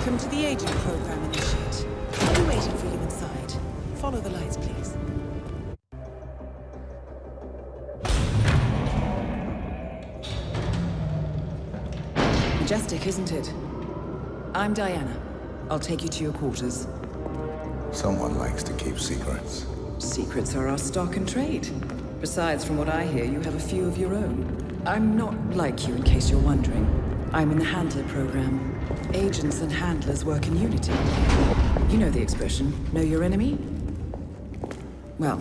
Welcome to the Agent Program, Initiate. I'll be waiting for you inside. Follow the lights, please. Majestic, isn't it? I'm Diana. I'll take you to your quarters. Someone likes to keep secrets. Secrets are our stock and trade. Besides, from what I hear, you have a few of your own. I'm not like you, in case you're wondering. I'm in the Handler program. Agents and handlers work in unity. You know the expression, know your enemy? Well,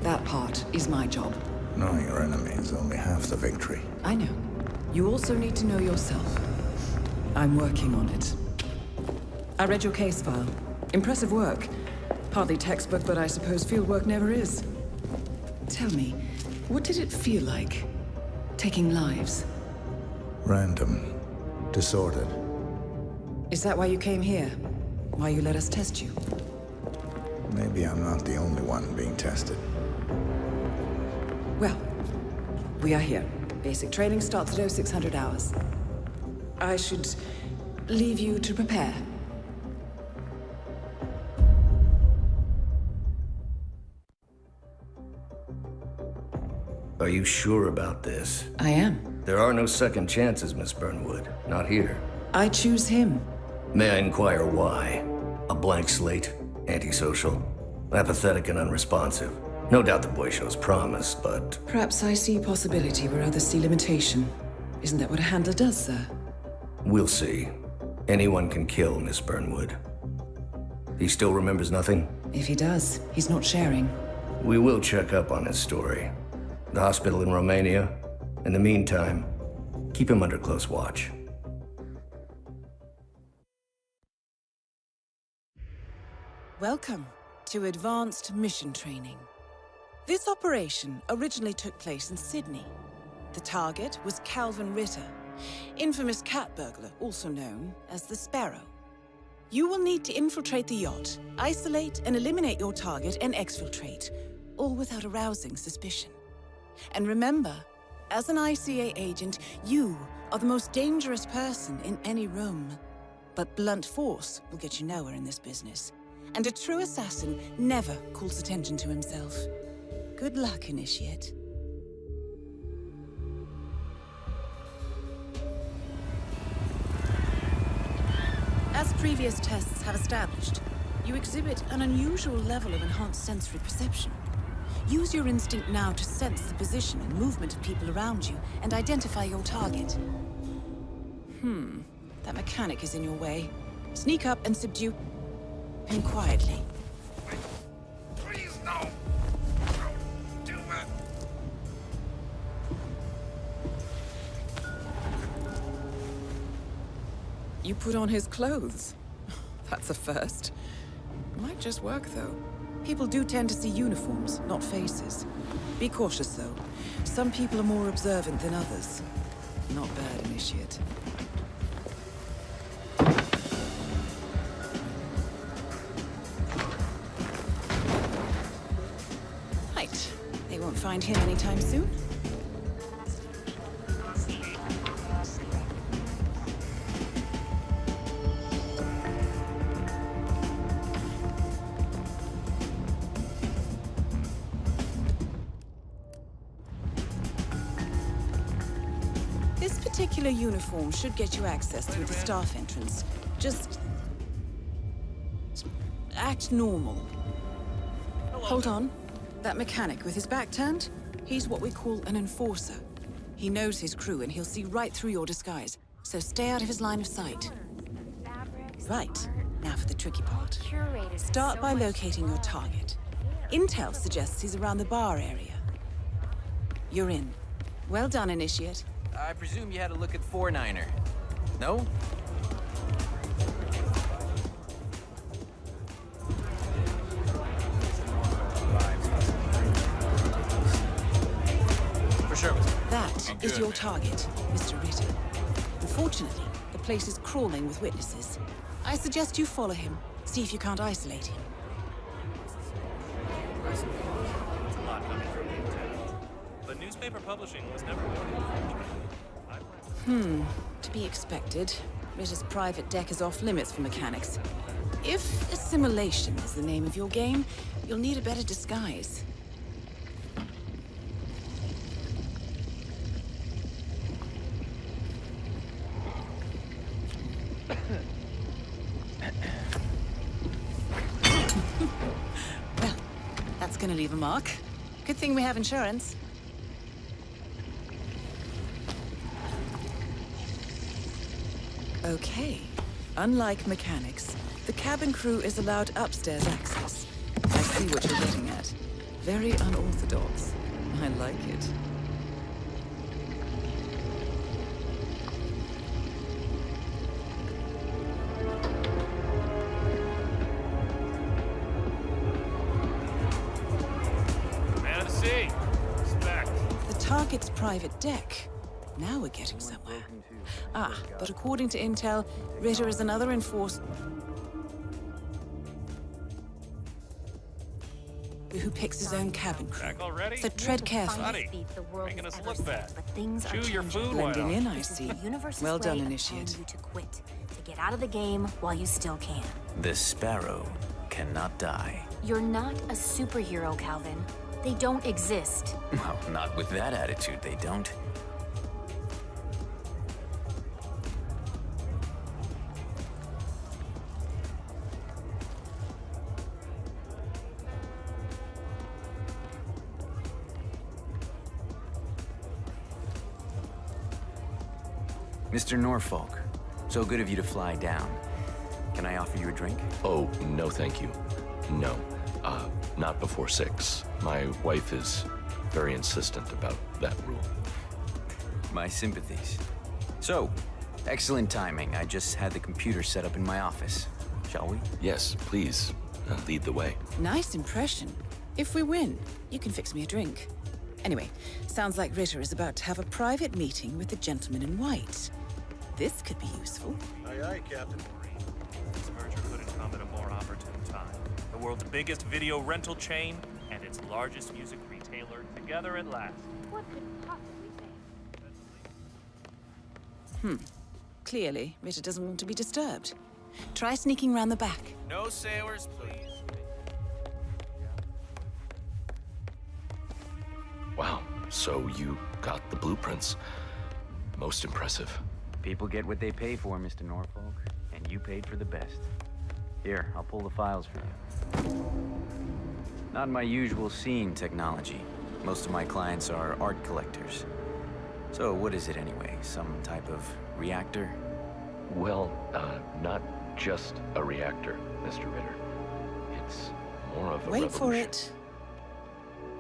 that part is my job. Knowing your enemy is only half the victory. I know. You also need to know yourself. I'm working on it. I read your case file. Impressive work. Hardly textbook, but I suppose field work never is. Tell me, what did it feel like, taking lives? Random. Disordered. Is that why you came here? Why you let us test you? Maybe I'm not the only one being tested. Well, we are here. Basic training starts at 0600 hours. I should leave you to prepare. Are you sure about this? I am. There are no second chances, Miss Burnwood. Not here. I choose him. May I inquire why? A blank slate? Antisocial? Apathetic and unresponsive? No doubt the boy shows promise, but... Perhaps I see possibility where others see limitation. Isn't that what a handler does, sir? We'll see. Anyone can kill Miss Burnwood. He still remembers nothing? If he does, he's not sharing. We will check up on his story. The hospital in Romania. In the meantime, keep him under close watch. Welcome to Advanced Mission Training. This operation originally took place in Sydney. The target was Calvin Ritter, infamous cat burglar, also known as the Sparrow. You will need to infiltrate the yacht, isolate and eliminate your target, and exfiltrate, all without arousing suspicion. And remember, as an ICA agent, you are the most dangerous person in any room. But blunt force will get you nowhere in this business. And a true assassin never calls attention to himself. Good luck, Initiate. As previous tests have established, you exhibit an unusual level of enhanced sensory perception. Use your instinct now to sense the position and movement of people around you and identify your target. That mechanic is in your way. Sneak up and subdue him quietly. Please, no! Don't do it! You put on his clothes. That's a first. Might just work, though. People do tend to see uniforms, not faces. Be cautious, though. Some people are more observant than others. Not bad, Initiate. Right. They won't find him anytime soon. This particular uniform should get you access through the staff entrance. Just act normal. Hold on. That mechanic with his back turned? He's what we call an enforcer. He knows his crew and he'll see right through your disguise. So stay out of his line of sight. Right. Now for the tricky part. Start by locating your target. Intel suggests he's around the bar area. You're in. Well done, Initiate. I presume you had a look at 4-9er. No? For sure. That is your target, Mr. Ritter. Unfortunately, the place is crawling with witnesses. I suggest you follow him. See if you can't isolate him. But newspaper publishing was never one. To be expected. Ritter's private deck is off limits for mechanics. If assimilation is the name of your game, you'll need a better disguise. Well, that's gonna leave a mark. Good thing we have insurance. Okay. Unlike mechanics, the cabin crew is allowed upstairs access. I see what you're getting at. Very unorthodox. I like it. Man of the sea. Respect. The target's private deck. Now we're getting somewhere. Ah, but according to intel, Ritter is another enforcer who picks his own cabin crew. Back already? So tread carefully. Buddy, making us look bad. But things are Chew your changing. food Blending well. in, I This is see. the universe's Well done, way of Initiate. telling you to quit, to get out of the game while you still can. The sparrow cannot die. You're not a superhero, Calvin. They don't exist. Well, not with that attitude, they don't. Mr. Norfolk, so good of you to fly down. Can I offer you a drink? Oh, no thank you. No. Not before 6. My wife is very insistent about that rule. My sympathies. So, excellent timing. I just had the computer set up in my office. Shall we? Yes, please, lead the way. Nice impression. If we win, you can fix me a drink. Anyway, sounds like Ritter is about to have a private meeting with the gentleman in white. This could be useful. Aye, aye, Captain. This merger couldn't come at a more opportune time. The world's biggest video rental chain and its largest music retailer together at last. What could possibly fail? Clearly, Ritter doesn't want to be disturbed. Try sneaking round the back. No sailors, please. Wow, so you got the blueprints. Most impressive. People get what they pay for, Mr. Norfolk, and you paid for the best. Here, I'll pull the files for you. Not my usual scene technology. Most of my clients are art collectors. So what is it anyway? Some type of reactor? Well, not just a reactor, Mr. Ritter. It's more of a Wait for revolution. it.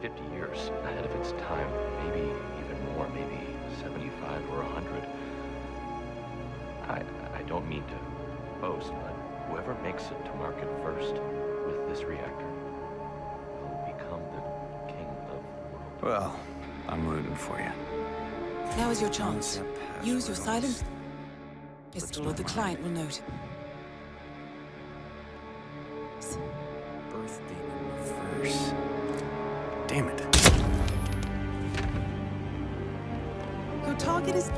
50 years ahead of its time, maybe even more, maybe 75 or 100. I don't mean to boast, but whoever makes it to market first with this reactor will become the king of the world. Well, I'm rooting for you. Now is your chance. Use your silent pistol or the client will note. Birthday in reverse. Damn it. Your target is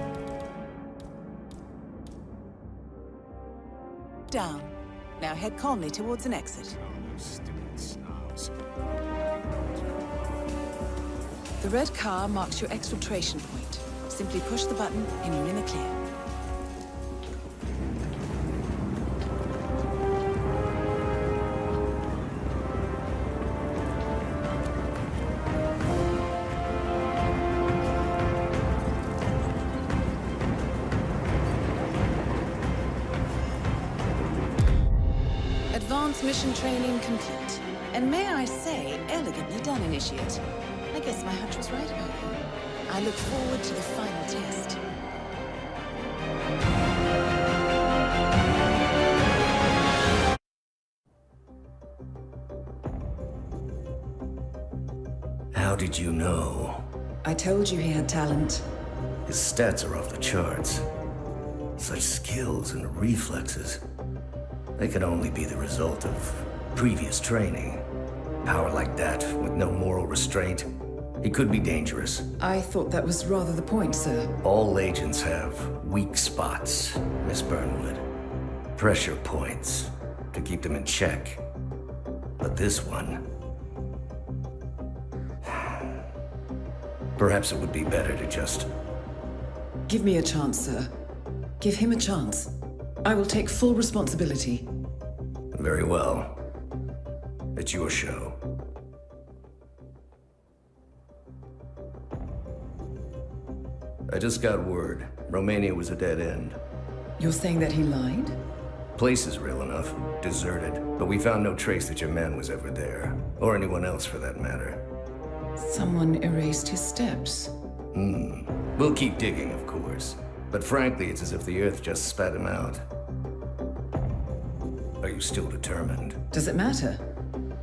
down. Now head calmly towards an exit. The red car marks your exfiltration point. Simply push the button and you're in the clear. Advanced mission training complete. And may I say, elegantly done, Initiate. I guess my hunch was right about you. I look forward to the final test. How did you know? I told you he had talent. His stats are off the charts. Such skills and reflexes. They could only be the result of previous training. Power like that, with no moral restraint. He could be dangerous. I thought that was rather the point, sir. All agents have weak spots, Miss Burnwood. Pressure points to keep them in check. But this one... Perhaps it would be better to just... Give me a chance, sir. Give him a chance. I will take full responsibility. Very well. It's your show. I just got word. Romania was a dead end. You're saying that he lied? Place is real enough. Deserted. But we found no trace that your man was ever there. Or anyone else for that matter. Someone erased his steps. We'll keep digging, of course. But frankly, it's as if the Earth just spat him out. Are you still determined? Does it matter?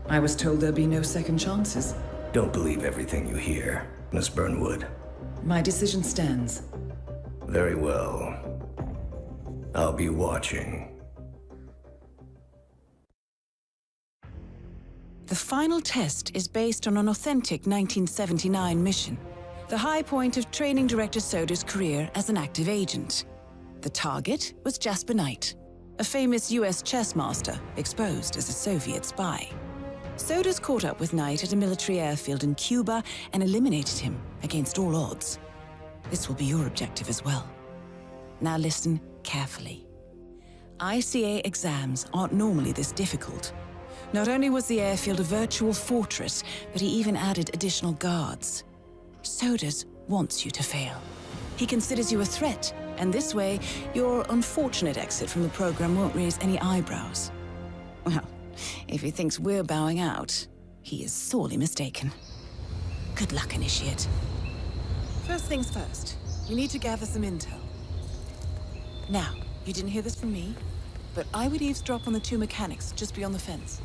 I was told there'd be no second chances. Don't believe everything you hear, Miss Burnwood. My decision stands. Very well. I'll be watching. The final test is based on an authentic 1979 mission. The high point of training director Soda's career as an active agent. The target was Jasper Knight, a famous US chess master exposed as a Soviet spy. Soda's caught up with Knight at a military airfield in Cuba and eliminated him against all odds. This will be your objective as well. Now listen carefully. ICA exams aren't normally this difficult. Not only was the airfield a virtual fortress, but he even added additional guards. Sodas wants you to fail. He considers you a threat, and this way, your unfortunate exit from the program won't raise any eyebrows. Well, if he thinks we're bowing out, he is sorely mistaken. Good luck, Initiate. First things first, we need to gather some intel. Now, you didn't hear this from me, but I would eavesdrop on the two mechanics just beyond the fence.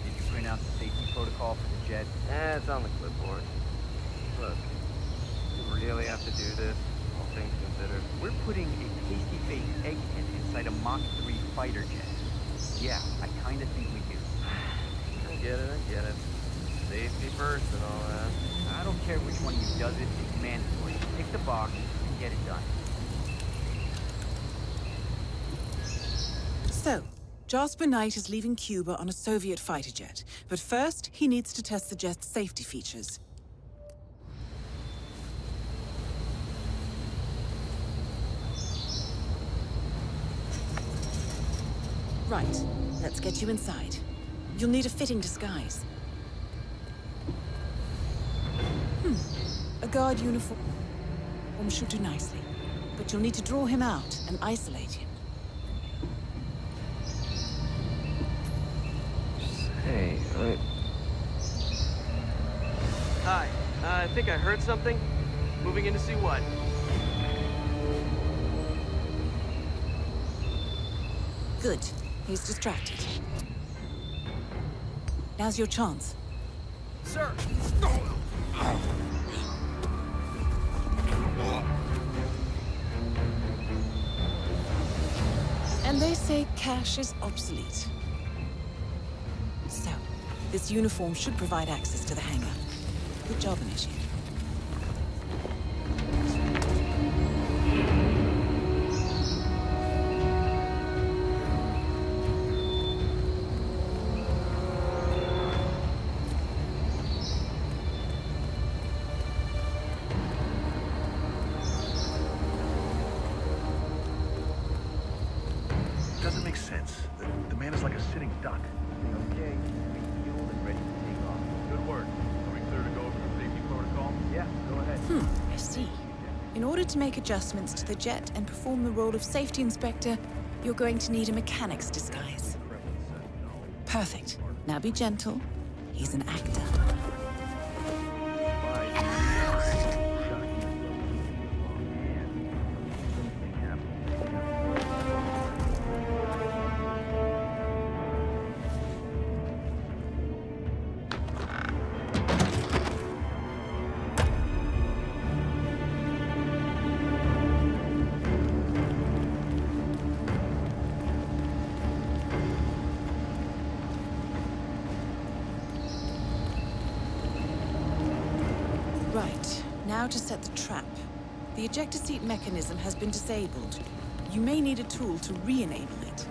Did you print out the safety protocol for the jet? It's on the clipboard. Look, you really have to do this, all things considered. We're putting a tasty-baked egg hen inside a Mach 3 fighter jet. Yeah, I kinda think we do. I get it. Safety first and all that. I don't care which one of you does it, it's mandatory. Pick the box and get it done. So, Jasper Knight is leaving Cuba on a Soviet fighter jet, but first he needs to test the jet's safety features. Right, let's get you inside. You'll need a fitting disguise. A guard uniform should do nicely, but you'll need to draw him out and isolate him. Hey, Hi, I think I heard something. Moving in to see what? Good. He's distracted. Now's your chance. Sir! And they say cash is obsolete. So, this uniform should provide access to the hangar. Good job, Initiate. Doesn't make sense. The man is like a sitting duck. Okay, we fueled and ready to take off. Good work. Are we clear to go over the safety protocol? Yeah, go ahead. I see. In order to make adjustments to the jet and perform the role of safety inspector, you're going to need a mechanic's disguise. Perfect. Now be gentle. He's an actor. Right, now to set the trap. The ejector seat mechanism has been disabled. You may need a tool to re-enable it.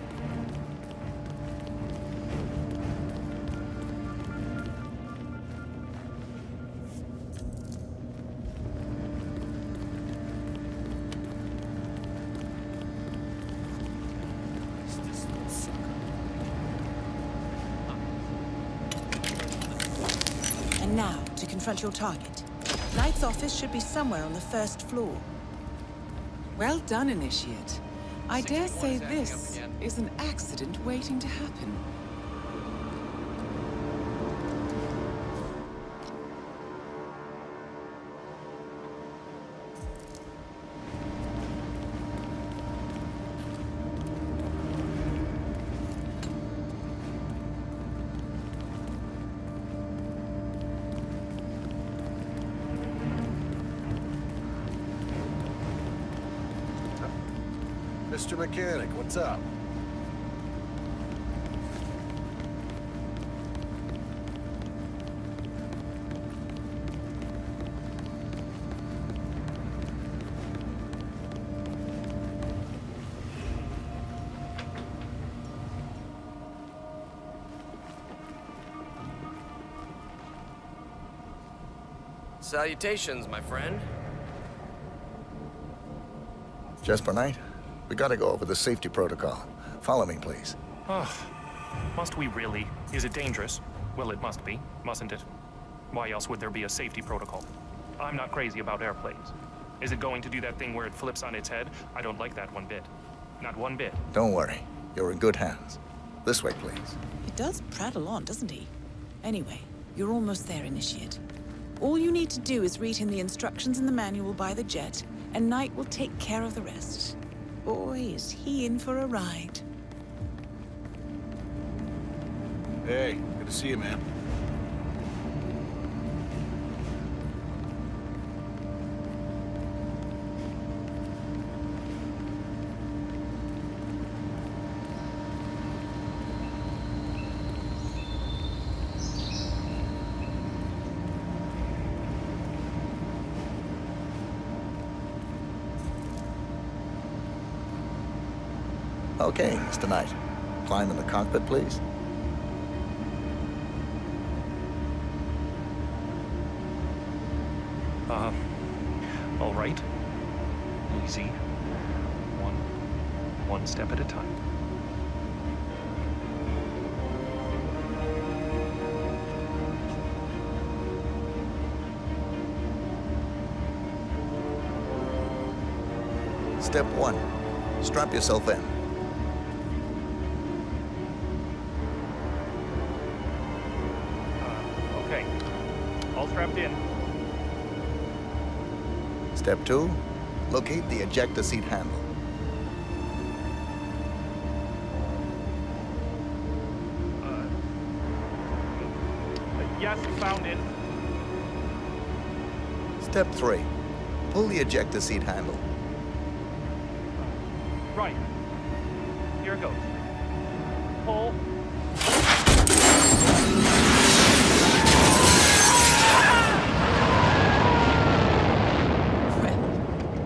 And now, to confront your target. Knight's office should be somewhere on the first floor. Well done, Initiate. I dare say this is an accident waiting to happen. Mr. Mechanic, what's up? Salutations, my friend. Jasper Knight, we gotta go over the safety protocol. Follow me, please. Must we really? Is it dangerous? Well, it must be, mustn't it? Why else would there be a safety protocol? I'm not crazy about airplanes. Is it going to do that thing where it flips on its head? I don't like that one bit. Not one bit. Don't worry. You're in good hands. This way, please. He does prattle on, doesn't he? Anyway, you're almost there, Initiate. All you need to do is read him the instructions in the manual by the jet, and Knight will take care of the rest. Boy, is he in for a ride. Hey, good to see you, man. Okay, Mr. Knight. Climb in the cockpit, please. All right. Easy. One step at a time. Step 1. Strap yourself in. Okay. All strapped in. Step 2. Locate the ejector seat handle. Yes, found it. Step 3. Pull the ejector seat handle. Right. Here it goes. Pull.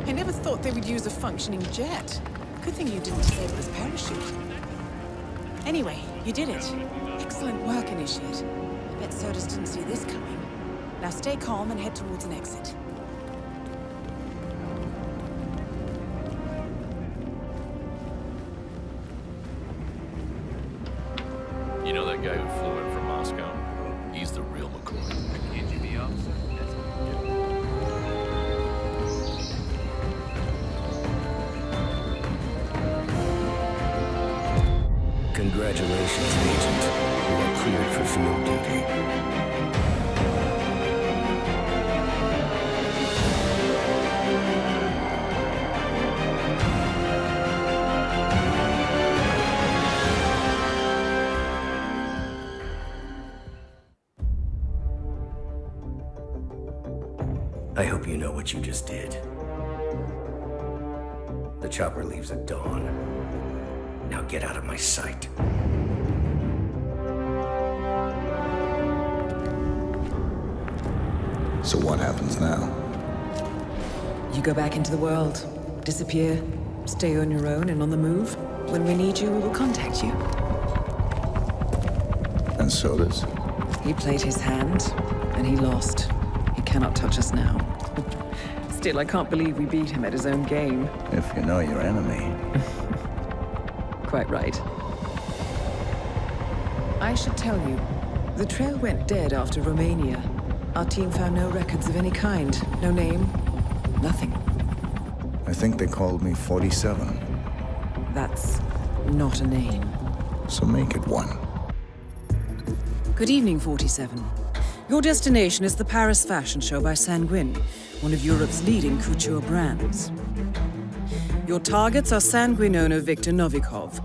I never thought they would use a functioning jet. Good thing you didn't disable his parachute. Anyway, you did it. Excellent work, Initiate. I bet Sodas didn't see this coming. Now stay calm and head towards an exit. You know that guy who flew in from Moscow? He's the real McCoy. KGB officer? Congratulations, Agent. You are cleared for field duty. I hope you know what you just did. The chopper leaves at dawn. Now get out of my sight. So what happens now? You go back into the world, disappear, stay on your own and on the move. When we need you, we will contact you. And so does. He played his hand, and he lost. He cannot touch us now. Still, I can't believe we beat him at his own game. If you know your enemy. Quite right. I should tell you, the trail went dead after Romania. Our team found no records of any kind. No name, nothing. I think they called me 47. That's not a name. So make it one. Good evening, 47. Your destination is the Paris Fashion Show by Sanguine, one of Europe's leading couture brands. Your targets are Sanguine owner Viktor Novikov,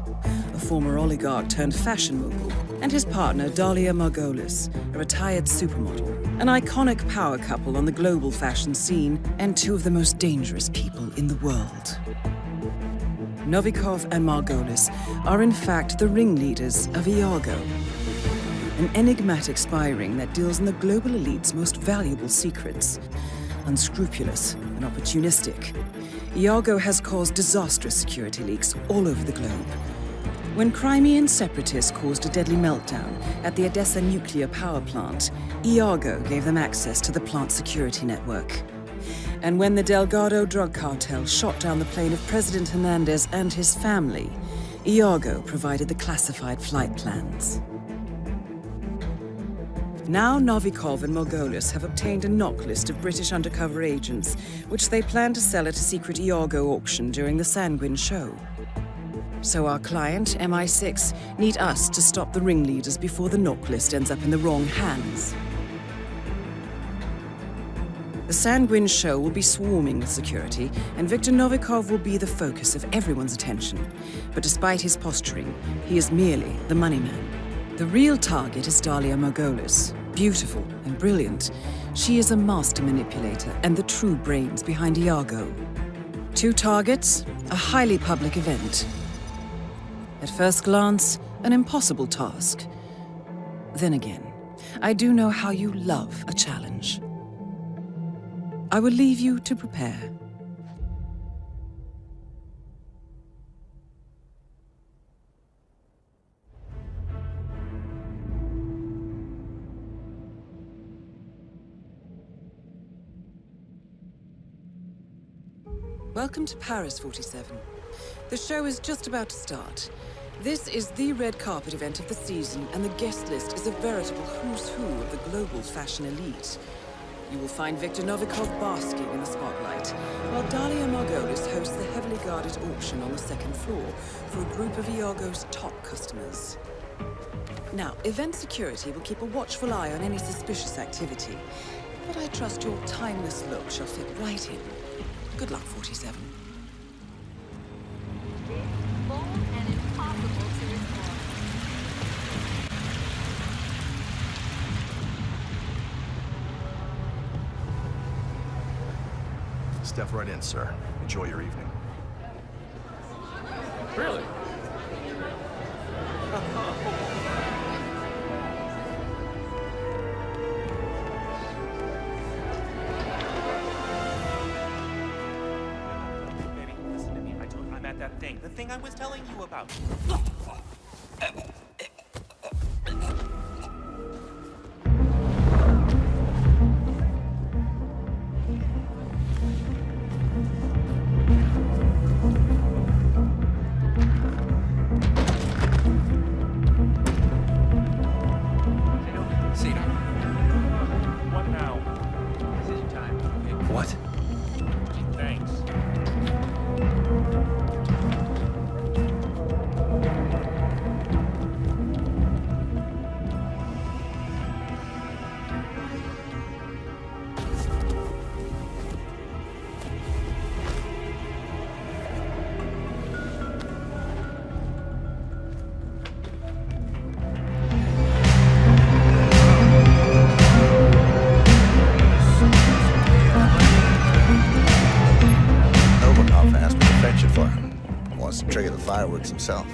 a former oligarch turned fashion mogul, and his partner Dalia Margolis, a retired supermodel, an iconic power couple on the global fashion scene, and two of the most dangerous people in the world. Novikov and Margolis are in fact the ringleaders of Iago, an enigmatic spy ring that deals in the global elite's most valuable secrets. Unscrupulous and opportunistic, Iago has caused disastrous security leaks all over the globe. When Crimean separatists caused a deadly meltdown at the Odessa nuclear power plant, Iago gave them access to the plant's security network. And when the Delgado drug cartel shot down the plane of President Hernandez and his family, Iago provided the classified flight plans. Now Novikov and Margolis have obtained a knock list of British undercover agents, which they plan to sell at a secret Iago auction during the Sanguine show. So our client, MI6, need us to stop the ringleaders before the knock list ends up in the wrong hands. The Sanguine show will be swarming with security, and Viktor Novikov will be the focus of everyone's attention. But despite his posturing, he is merely the money man. The real target is Dalia Margolis. Beautiful and brilliant, she is a master manipulator and the true brains behind Iago. Two targets, a highly public event. At first glance, an impossible task. Then again, I do know how you love a challenge. I will leave you to prepare. Welcome to Paris, 47. The show is just about to start. This is the red carpet event of the season, and the guest list is a veritable who's who of the global fashion elite. You will find Viktor Novikov basking in the spotlight, while Dalia Margolis hosts the heavily guarded auction on the second floor for a group of Iago's top customers. Now, event security will keep a watchful eye on any suspicious activity, but I trust your timeless look shall fit right in. Good luck, 47. Bold and impossible to ignore. Step right in, sir. Enjoy your evening. Really? Baby, listen to me. I'm at that thing. The thing I was telling you about. What now? Decision time. What? Thanks. Novikov asked me to fetch it for him. He wants to trigger the fireworks himself.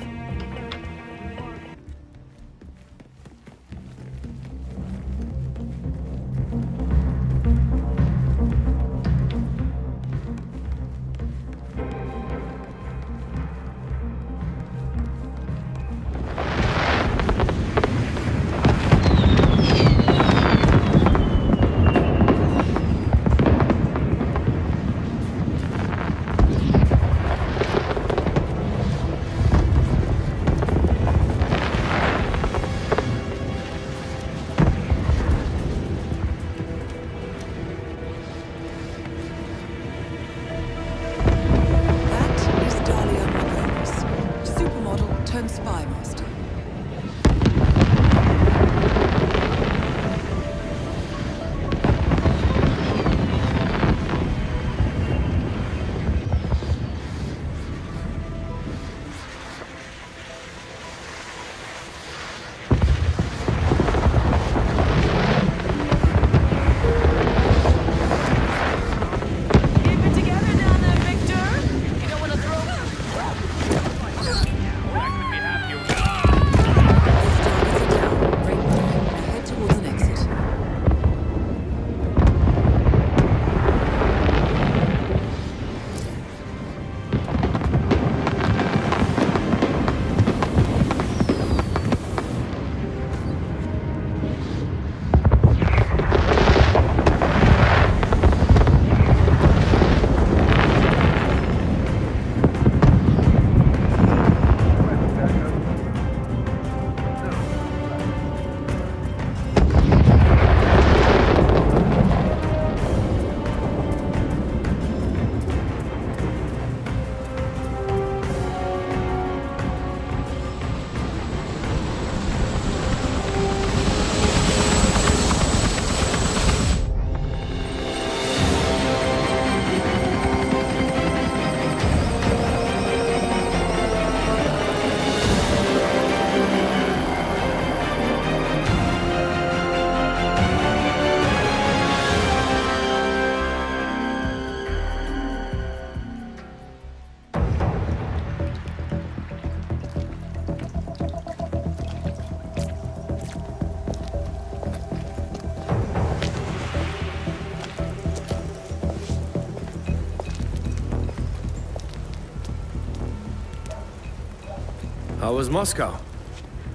How was Moscow?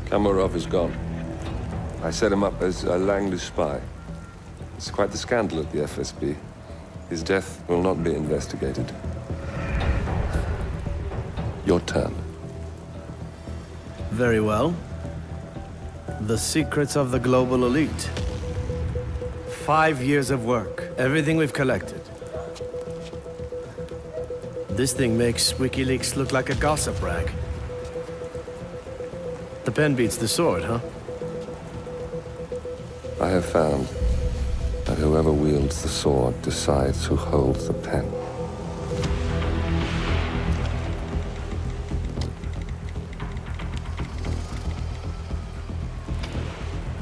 Kamarov is gone. I set him up as a Langley spy. It's quite the scandal at the FSB. His death will not be investigated. Your turn. Very well. The secrets of the global elite. 5 years of work, everything we've collected. This thing makes WikiLeaks look like a gossip rag. The pen beats the sword, huh? I have found that whoever wields the sword decides who holds the pen.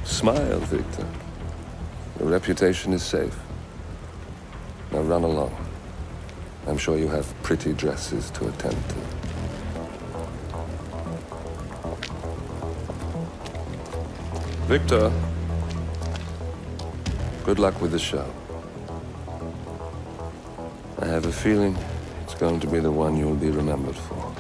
Smile, Victor. Your reputation is safe. Now run along. I'm sure you have pretty dresses to attend to. Victor, good luck with the show. I have a feeling it's going to be the one you'll be remembered for.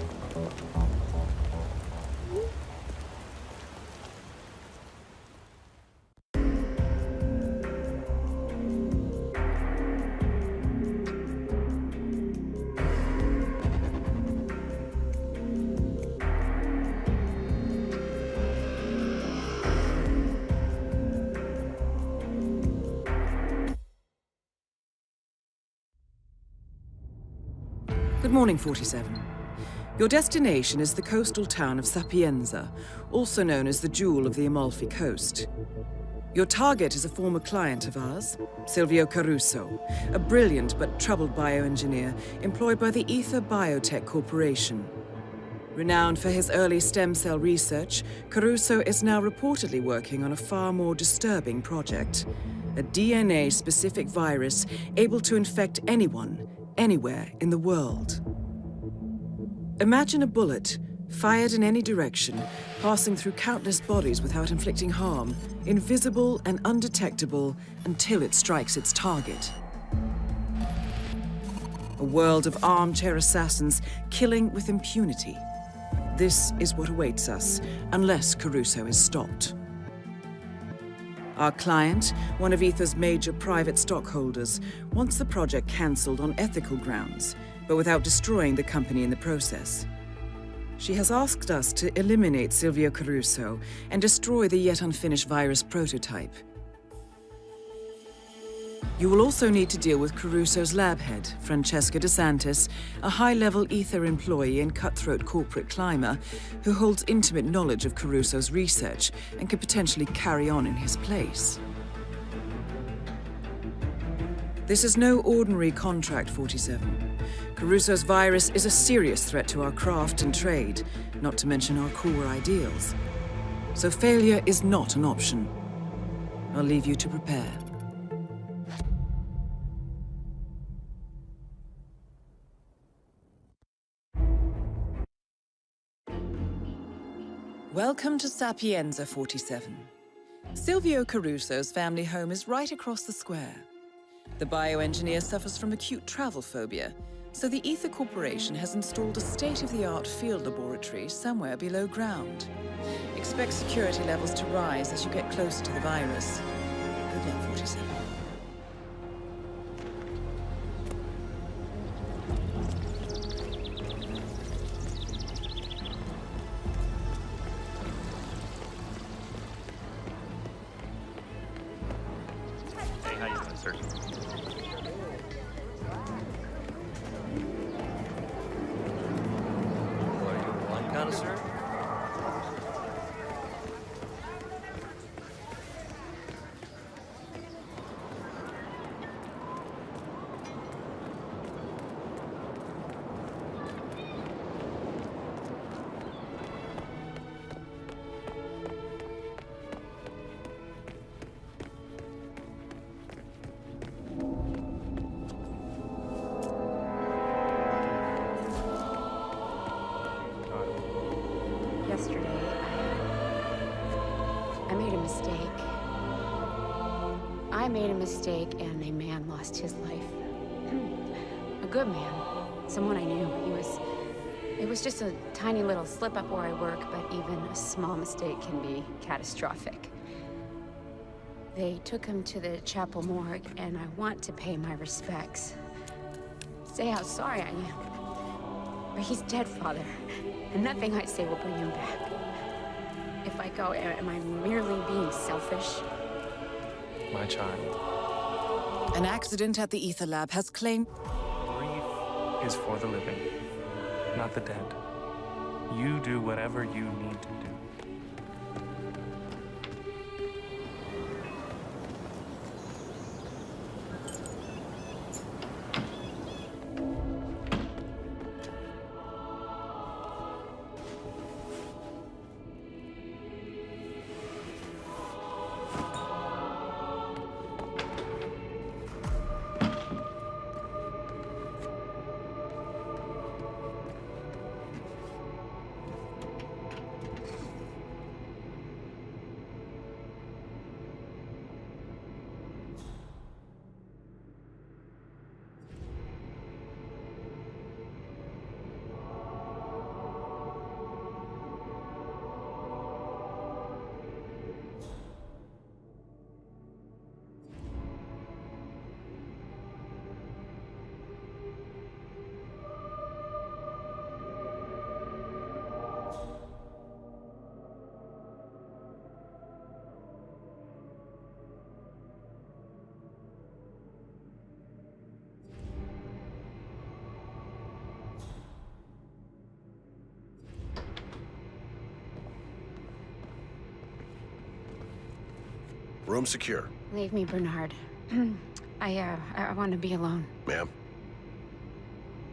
Good morning, 47. Your destination is the coastal town of Sapienza, also known as the Jewel of the Amalfi Coast. Your target is a former client of ours, Silvio Caruso, a brilliant but troubled bioengineer employed by the Ether Biotech Corporation. Renowned for his early stem cell research, Caruso is now reportedly working on a far more disturbing project, a DNA-specific virus able to infect anyone, anywhere in the world. Imagine a bullet, fired in any direction, passing through countless bodies without inflicting harm, invisible and undetectable until it strikes its target. A world of armchair assassins killing with impunity. This is what awaits us, unless Caruso is stopped. Our client, one of Ether's major private stockholders, wants the project cancelled on ethical grounds, but without destroying the company in the process. She has asked us to eliminate Silvio Caruso and destroy the yet unfinished virus prototype. You will also need to deal with Caruso's lab head, Francesca DeSantis, a high-level Ether employee and cutthroat corporate climber who holds intimate knowledge of Caruso's research and could potentially carry on in his place. This is no ordinary contract, 47. Caruso's virus is a serious threat to our craft and trade, not to mention our core ideals. So failure is not an option. I'll leave you to prepare. Welcome to Sapienza, 47. Silvio Caruso's family home is right across the square. The bioengineer suffers from acute travel phobia, so the Ether Corporation has installed a state-of-the-art field laboratory somewhere below ground. Expect security levels to rise as you get closer to the virus. Good luck, 47. I made a mistake and a man lost his life. A good man. Someone I knew. It was just a tiny little slip up where I work, but even a small mistake can be catastrophic. They took him to the chapel morgue, and I want to pay my respects. Say how sorry I am. But he's dead, Father, and nothing I say will bring him back. If I go, am I merely being selfish? My child. An accident at the Ether Lab has claimed... Grief is for the living, not the dead. You do whatever you need to do. Room secure. Leave me, Bernard. I want to be alone. Ma'am?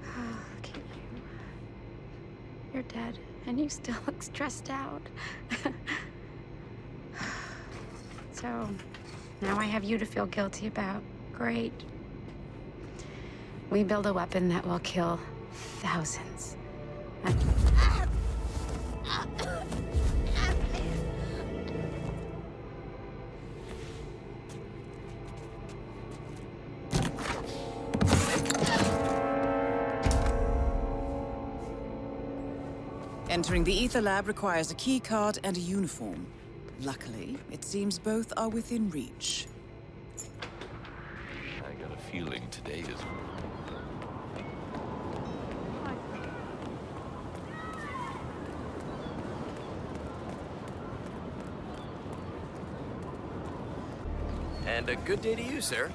Look at you. You're dead, and you still look stressed out. So, now I have you to feel guilty about. Great. We build a weapon that will kill thousands. Entering the Ether Lab requires a key card and a uniform. Luckily, it seems both are within reach. I got a feeling today is... And a good day to you, sir.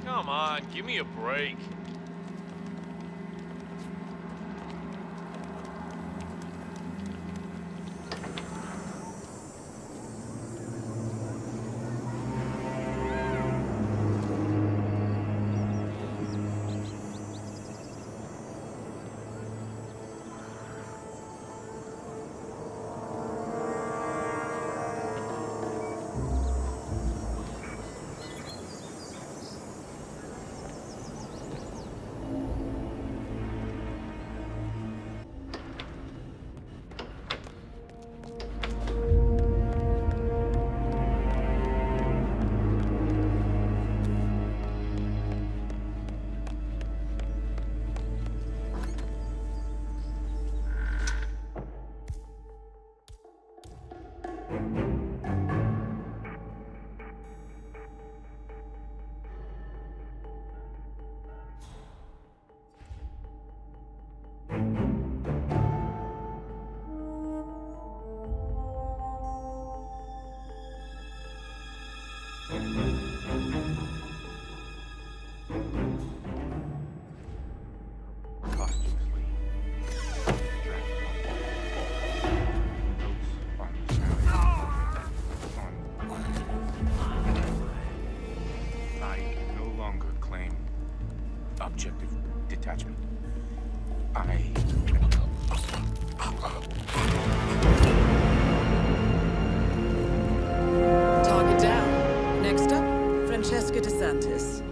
Come on, give me a break. Target down. Next up, Francesca DeSantis.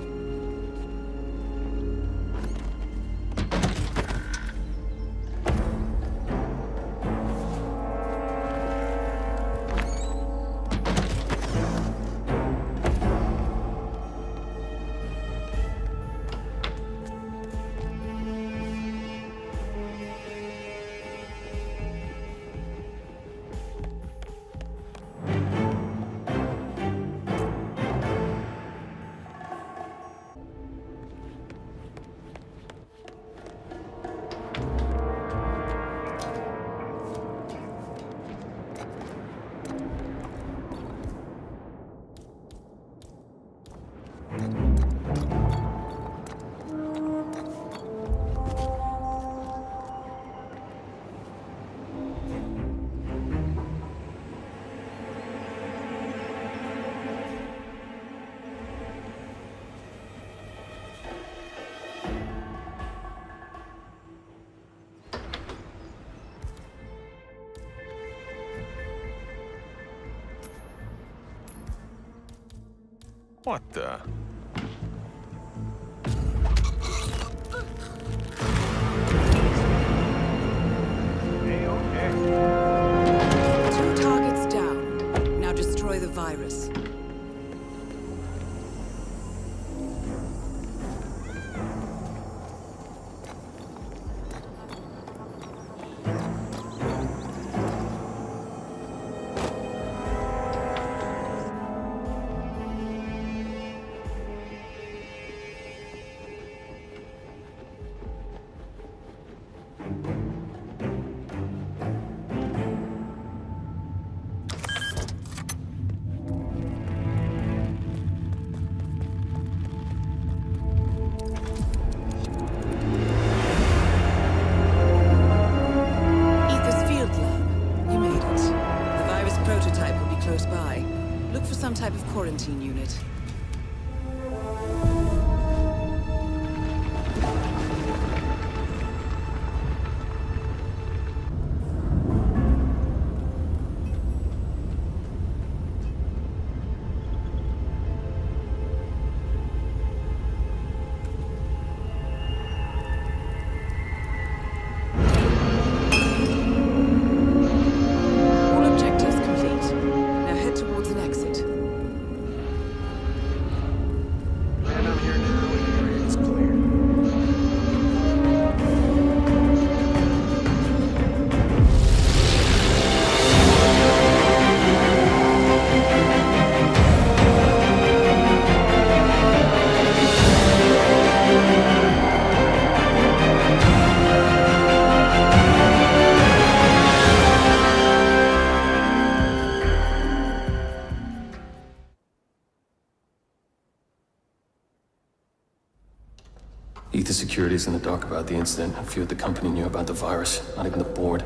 What the? Two targets down. Now destroy the virus. Some type of quarantine unit. Ether Security's in the dark about the incident. A few at the company knew about the virus. Not even the board.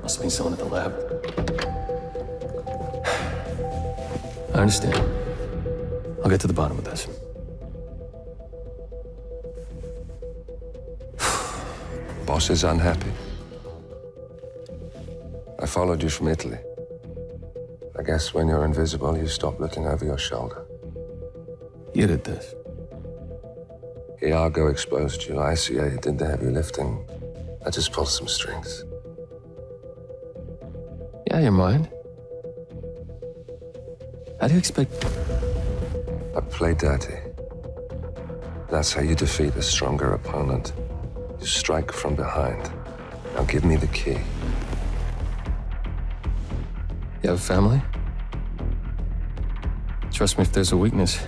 Must have been someone at the lab. I understand. I'll get to the bottom of this. Boss is unhappy. I followed you from Italy. I guess when you're invisible, you stop looking over your shoulder. You did this. Iago exposed you. ICA did the heavy lifting. I just pulled some strings. Yeah, you're mine. How do you expect... I play dirty. That's how you defeat a stronger opponent. You strike from behind. Now give me the key. You have a family? Trust me, if there's a weakness,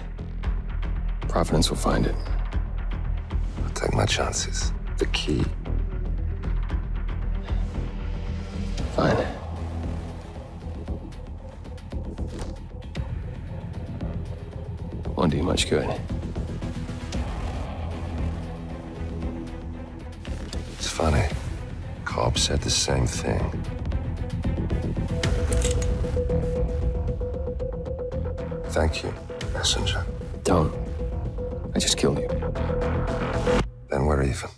Providence will find it. I'll take my chances. The key. Fine. Won't do you much good. It's funny. Cobb said the same thing. Thank you, messenger. Don't. I just killed you. Then we're even.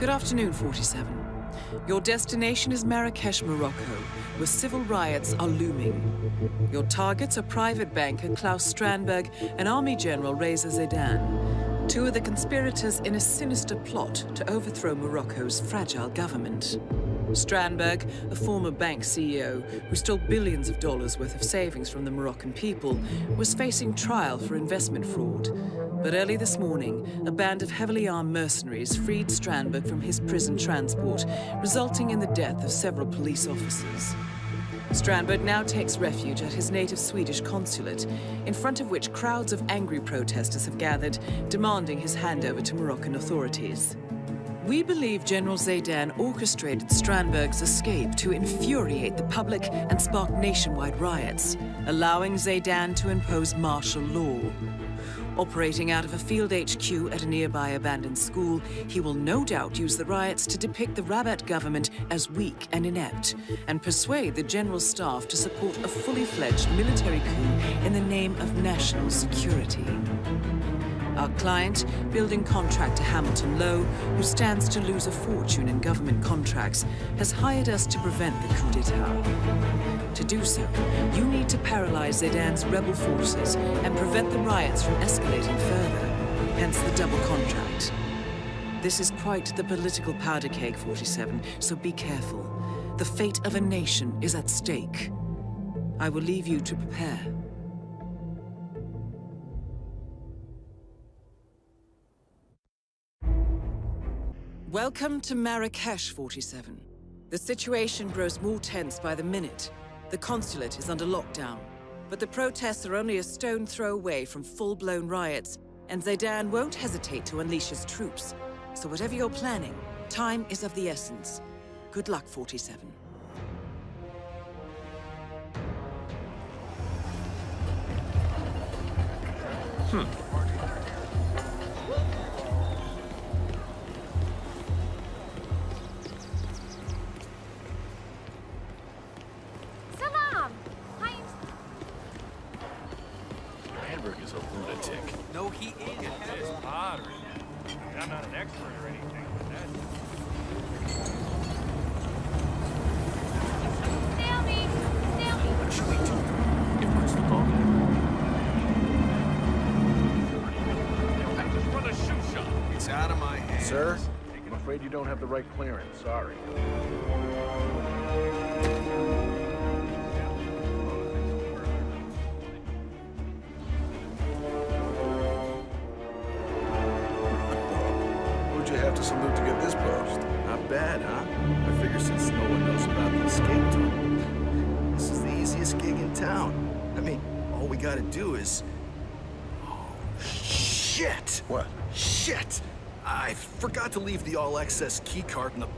Good afternoon, 47. Your destination is Marrakesh, Morocco, where civil riots are looming. Your targets are private banker Klaus Strandberg and Army General Reza Zaidan, two of the conspirators in a sinister plot to overthrow Morocco's fragile government. Strandberg, a former bank CEO who stole billions of dollars worth of savings from the Moroccan people, was facing trial for investment fraud. But early this morning, a band of heavily armed mercenaries freed Strandberg from his prison transport, resulting in the death of several police officers. Strandberg now takes refuge at his native Swedish consulate, in front of which crowds of angry protesters have gathered, demanding his handover to Moroccan authorities. We believe General Zaidan orchestrated Strandberg's escape to infuriate the public and spark nationwide riots, allowing Zaidan to impose martial law. Operating out of a field HQ at a nearby abandoned school, he will no doubt use the riots to depict the Rabat government as weak and inept, and persuade the general staff to support a fully fledged military coup in the name of national security. Our client, building contractor Hamilton Lowe, who stands to lose a fortune in government contracts, has hired us to prevent the coup d'etat. To do so, you need to paralyze Zaidan's rebel forces and prevent the riots from escalating further, hence the double contract. This is quite the political powder keg, 47, so be careful. The fate of a nation is at stake. I will leave you to prepare. Welcome to Marrakesh, 47. The situation grows more tense by the minute. The consulate is under lockdown, but the protests are only a stone's throw away from full-blown riots, and Zaidan won't hesitate to unleash his troops. So whatever you're planning, time is of the essence. Good luck, 47. Salam! Strandberg is a lunatic. No, he is. It's pottery. I'm not an expert or anything, but that's... Snail me! Snail me! What should we do? Give Chris the phone. I just run a shoe shop. It's out of my hands. Sir, I'm afraid you don't have the right clearance. Sorry. Who'd you have to salute to get this post? Not bad, huh? I figure since no one knows about the escape tunnel, this is the easiest gig in town. I mean, all we gotta do is... Oh, shit! What? Shit! I forgot to leave the all-access keycard in the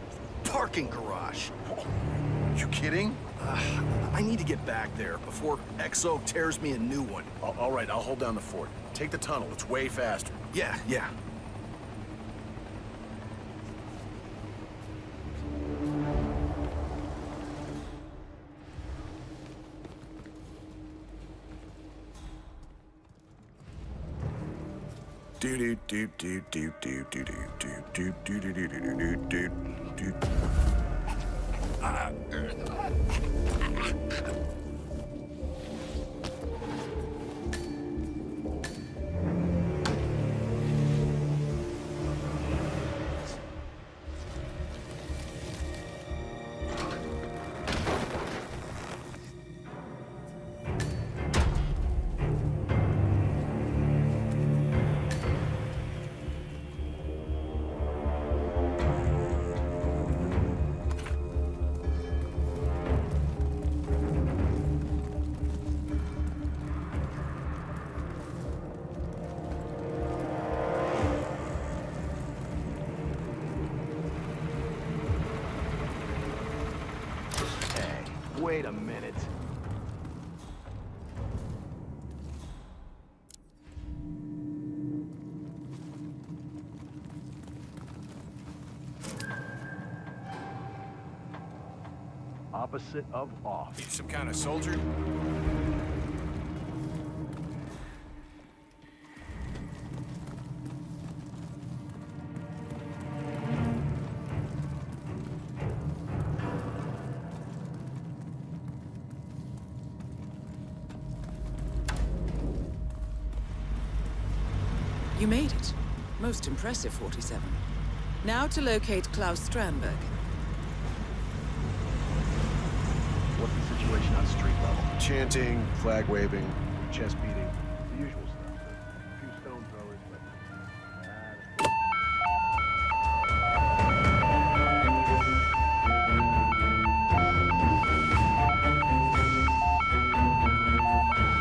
parking garage. You kidding? I need to get back there before XO tears me a new one. All right, I'll hold down the fort. Take the tunnel. It's way faster. Yeah. Wait a minute. Opposite of off. You some kind of soldier? You made it. Most impressive, 47. Now to locate Klaus Strandberg. What's the situation on street level? Chanting, flag waving, chest beating, the usual stuff. A few stone throwers, but...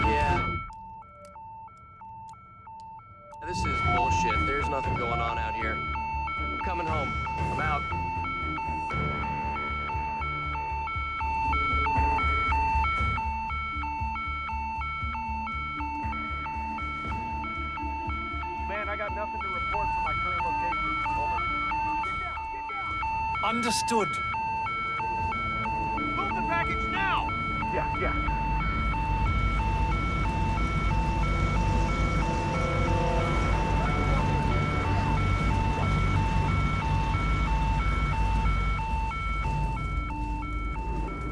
Yeah. This is bullshit. There's nothing going on out here. I'm coming home. I'm out. Man, I got nothing to report from my current location. Over. Get down! Understood. Move the package now! Yeah.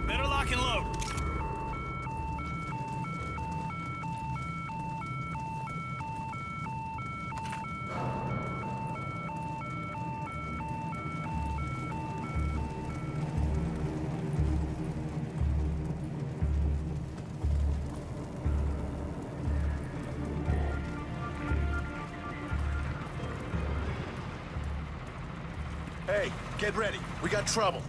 Better lock and load. Hey, get ready. We got trouble.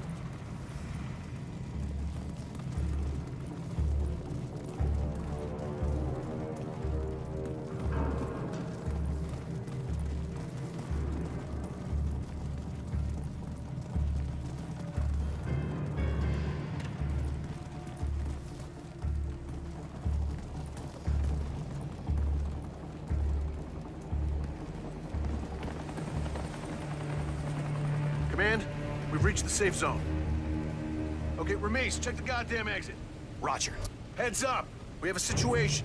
Command, we've reached the safe zone. Okay, Ramis, check the goddamn exit. Roger. Heads up! We have a situation.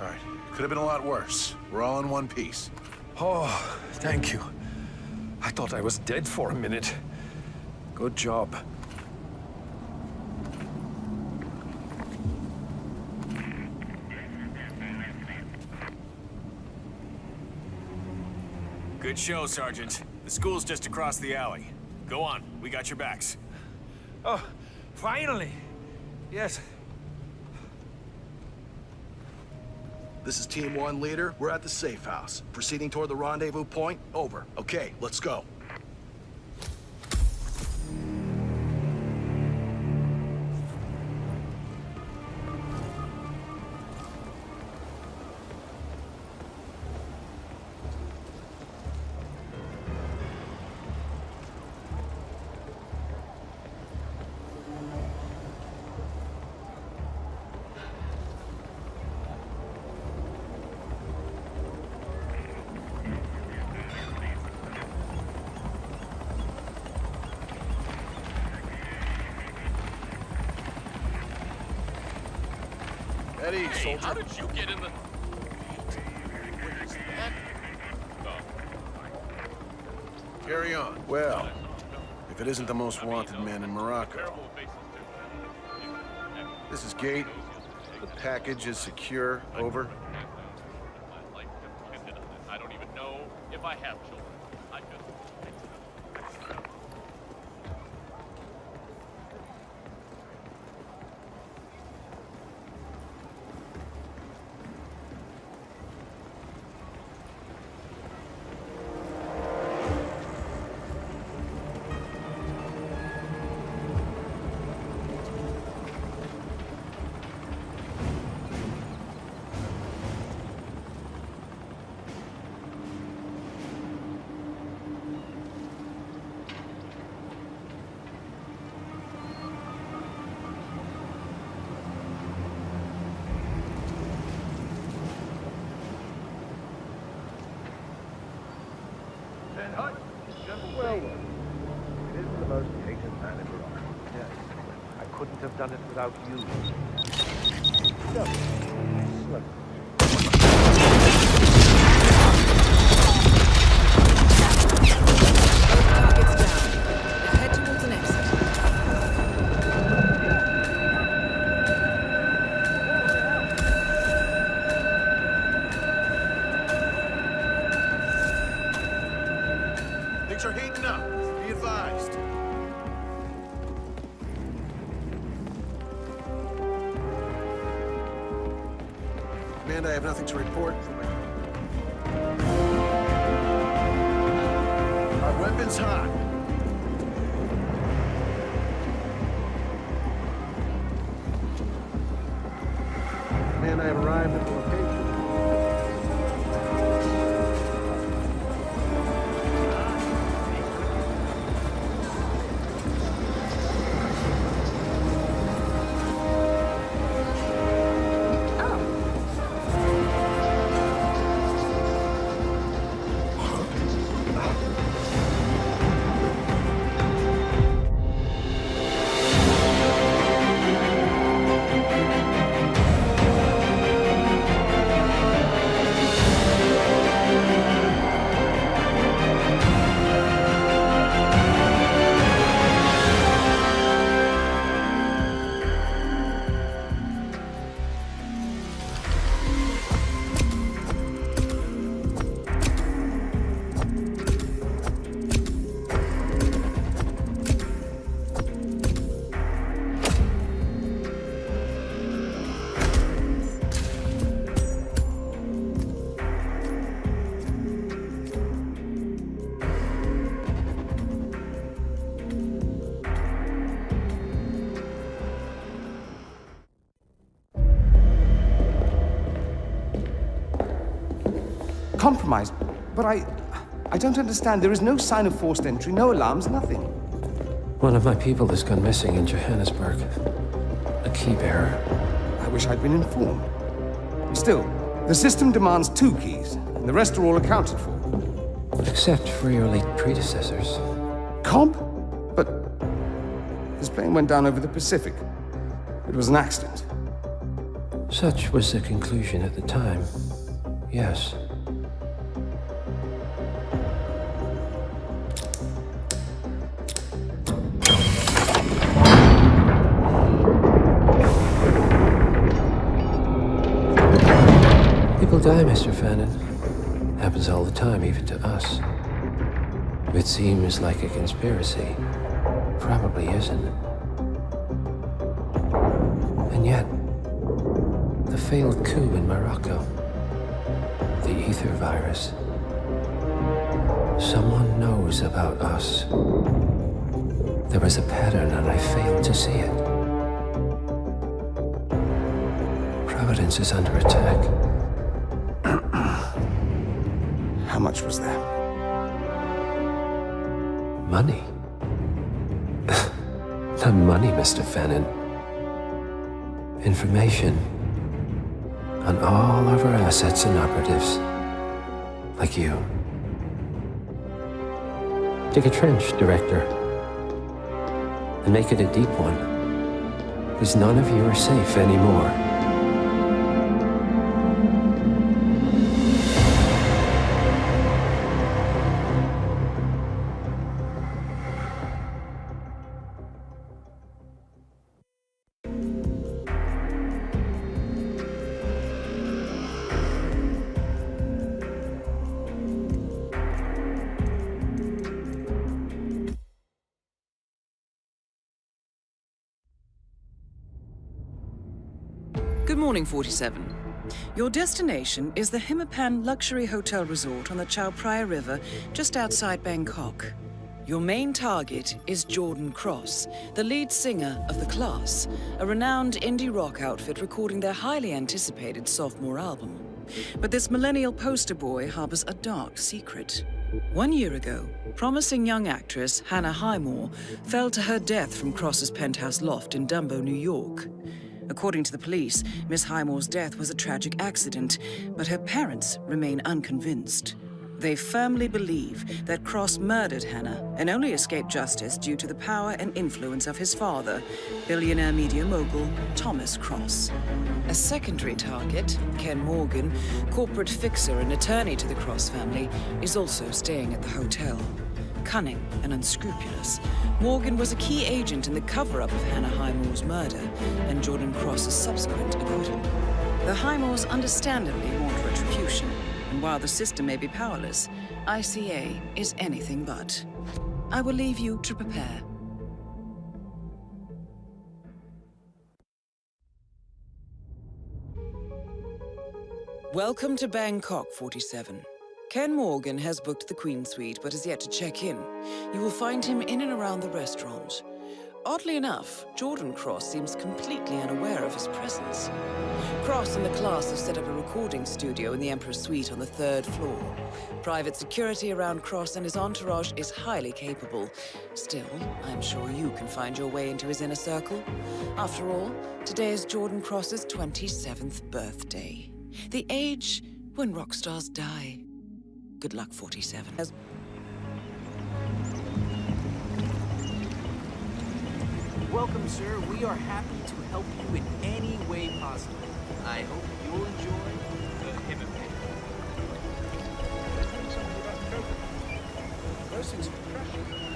All right, could have been a lot worse. We're all in one piece. Oh, thank you. I thought I was dead for a minute. Good job. Good show, Sergeant. The school's just across the alley. Go on, we got your backs. Oh, finally. Yes. This is Team 1 leader. We're at the safe house. Proceeding toward the rendezvous point. Over. Okay, let's go. Eddie, Hey, soldier. how did you get in the... Carry on. Well, if it isn't the most wanted man in Morocco. This is Gate. The package is secure. Over. I don't even know if I have children. I could... Well, it is the most hated man in Morocco. Yes. I couldn't have done it without you. No. Slow. Target's down. Head towards an exit. Things are heating up. Be advised. Command, I have nothing to report from my... Our weapons hot. Command, I have arrived at the location. Compromised, but I don't understand. There is no sign of forced entry, no alarms, nothing. One of my people has gone missing in Johannesburg. A key bearer. I wish I'd been informed. Still, the system demands 2 keys, and the rest are all accounted for. Except for your late predecessors. Comp? But his plane went down over the Pacific. It was an accident. Such was the conclusion at the time. Yes. People die, Mr. Fannin. Happens all the time, even to us. It seems like a conspiracy. Probably isn't. And yet, the failed coup in Morocco, the ether virus. Someone knows about us. There was a pattern and I failed to see it. Providence is under attack. How much was there? Money? Not money, Mr. Fannin. Information on all of our assets and operatives. Like you. Dig a trench, Director. And make it a deep one. Because none of you are safe anymore. Good morning, 47. Your destination is the Hitman luxury hotel resort on the Chao Phraya River, just outside Bangkok. Your main target is Jordan Cross, the lead singer of The Class, a renowned indie rock outfit recording their highly anticipated sophomore album. But this millennial poster boy harbors a dark secret. 1 year ago, promising young actress Hannah Highmore fell to her death from Cross's penthouse loft in Dumbo, New York. According to the police, Miss Highmore's death was a tragic accident, but her parents remain unconvinced. They firmly believe that Cross murdered Hannah and only escaped justice due to the power and influence of his father, billionaire media mogul Thomas Cross. A secondary target, Ken Morgan, corporate fixer and attorney to the Cross family, is also staying at the hotel. Cunning and unscrupulous, Morgan was a key agent in the cover-up of Hannah Highmore's murder and Jordan Cross's subsequent acquittal. The Highmores understandably want retribution, and while the system may be powerless, ICA is anything but. I will leave you to prepare. Welcome to Bangkok, 47. Ken Morgan has booked the Queen Suite, but is yet to check in. You will find him in and around the restaurant. Oddly enough, Jordan Cross seems completely unaware of his presence. Cross and the class have set up a recording studio in the Emperor's Suite on the 3rd floor. Private security around Cross and his entourage is highly capable. Still, I'm sure you can find your way into his inner circle. After all, today is Jordan Cross's 27th birthday. The age when rock stars die. Good luck, 47. Welcome, sir. We are happy to help you in any way possible. I hope you'll enjoy the Hitman. Those things are precious.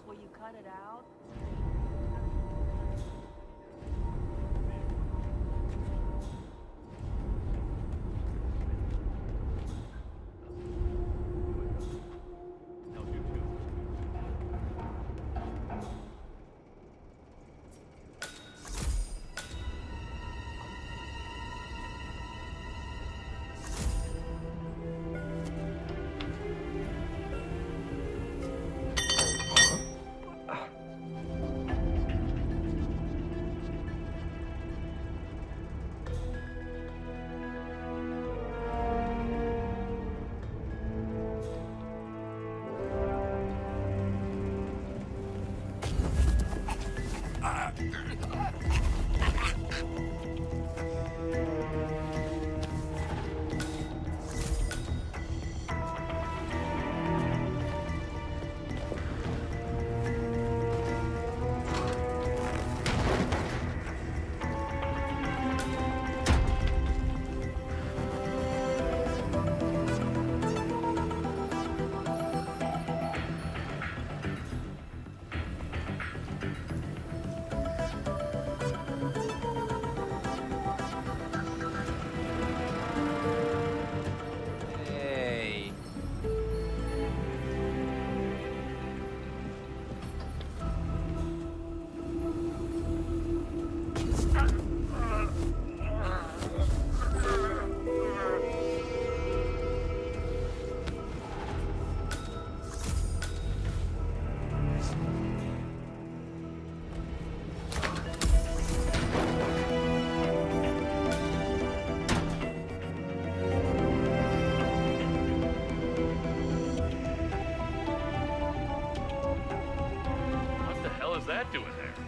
Will you cut it out? that doing there?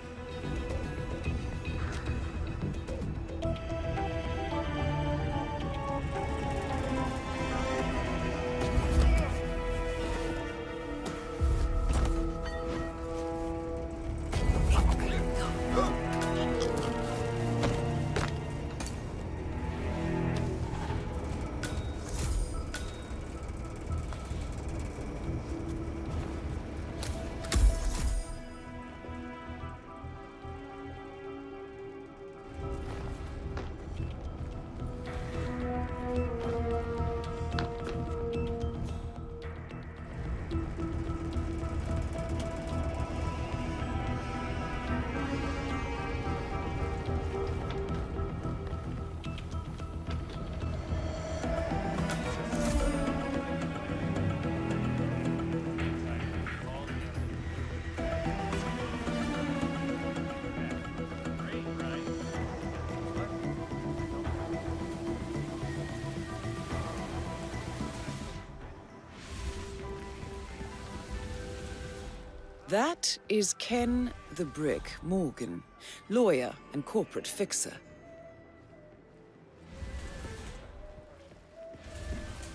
That is Ken the Brick Morgan, lawyer and corporate fixer.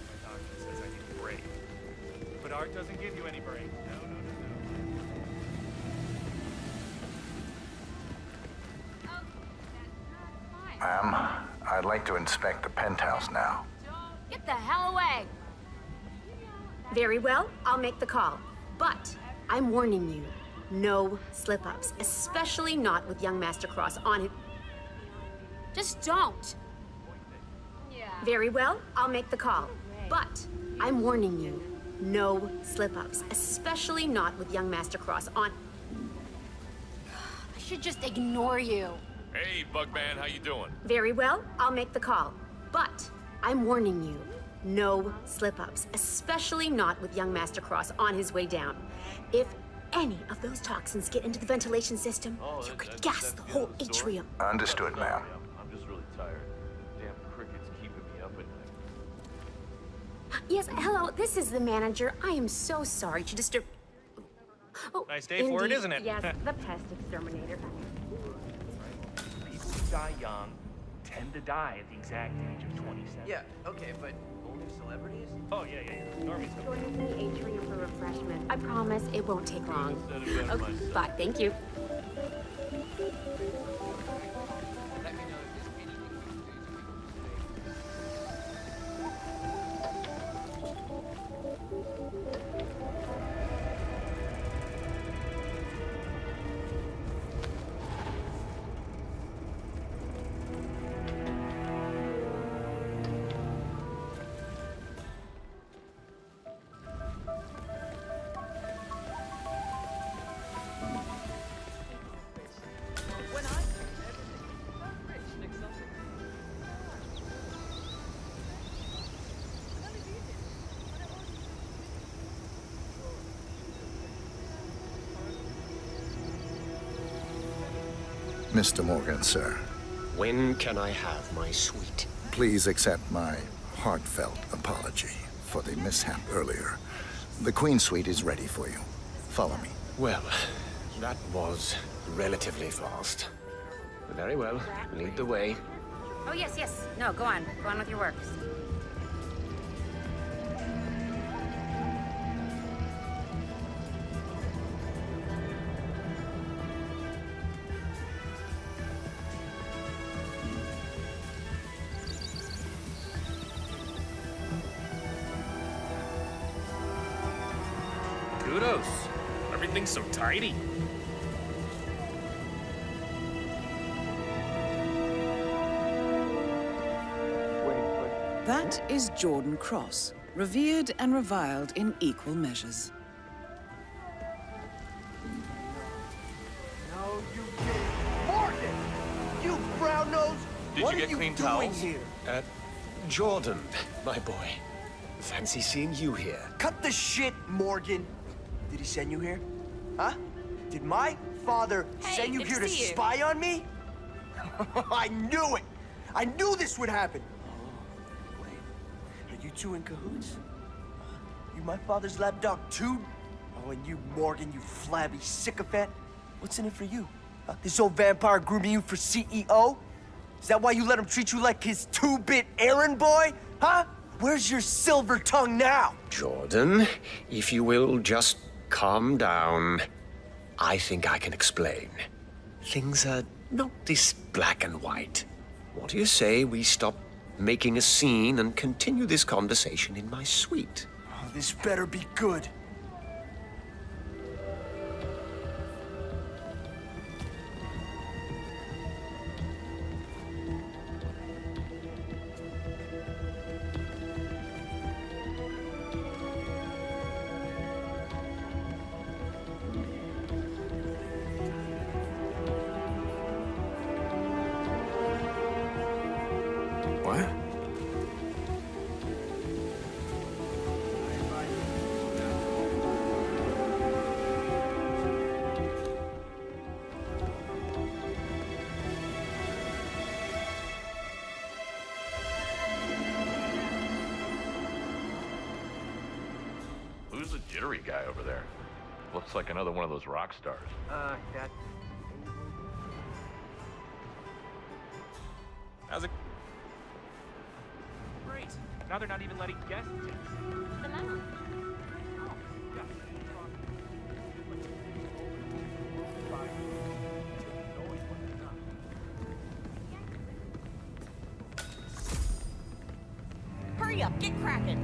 My doctor says I need a break. But art doesn't give you any break. No. Ma'am, I'd like to inspect the penthouse now. Get the hell away! Very well, I'll make the call. But I'm warning you, no slip-ups, especially not with young Master Cross on it. Just don't! Very well, I'll make the call. But I'm warning you, no slip-ups, especially not with young Master Cross on. I should just ignore you. Hey, Bugman, how you doing? Very well, I'll make the call. But I'm warning you, no slip-ups, especially not with young Master Cross on his way down. If any of those toxins get into the ventilation system, you could gas the whole atrium. Understood, ma'am. I'm just really tired. Damn cricket's keeping me up at night. Yes, hello, this is the manager. I am so sorry to disturb... Oh, Nice day for it, indeed. isn't it? Yes, the pest exterminator. People who die young tend to die at the exact age of 27. Yeah, okay, but only celebrities? Oh, yeah. Normies. Join us in the atrium for refreshment. I promise it won't take long. Okay, bye. Thank you. Mr. Morgan, sir. When can I have my suite? Please accept my heartfelt apology for the mishap earlier. The Queen Suite is ready for you. Follow me. Well, that was relatively fast. Very well. Lead the way. Oh, yes. No, go on. Go on with your work. Kudos. Everything's so tidy. That is Jordan Cross, revered and reviled in equal measures. No, you didn't. Morgan! You brown nose! Did you get clean towels? Here? Jordan, my boy. Fancy seeing you here. Cut the shit, Morgan. Did he send you here? Huh? Did my father send you here to spy on me? I knew it! I knew this would happen! Oh, wait. Are you two in cahoots? You my father's lapdog too? Oh, and you, Morgan, you flabby sycophant. What's in it for you? Huh? This old vampire grooming you for CEO? Is that why you let him treat you like his two-bit errand boy? Huh? Where's your silver tongue now? Jordan, if you will just calm down. I think I can explain. Things are not this black and white. What do you say we stop making a scene and continue this conversation in my suite? Oh, this better be good. What? Who's the jittery guy over there? Looks like another one of those rock stars. That... How's it? Great. Now they're not even letting guests in. The lounge. up. Get cracking.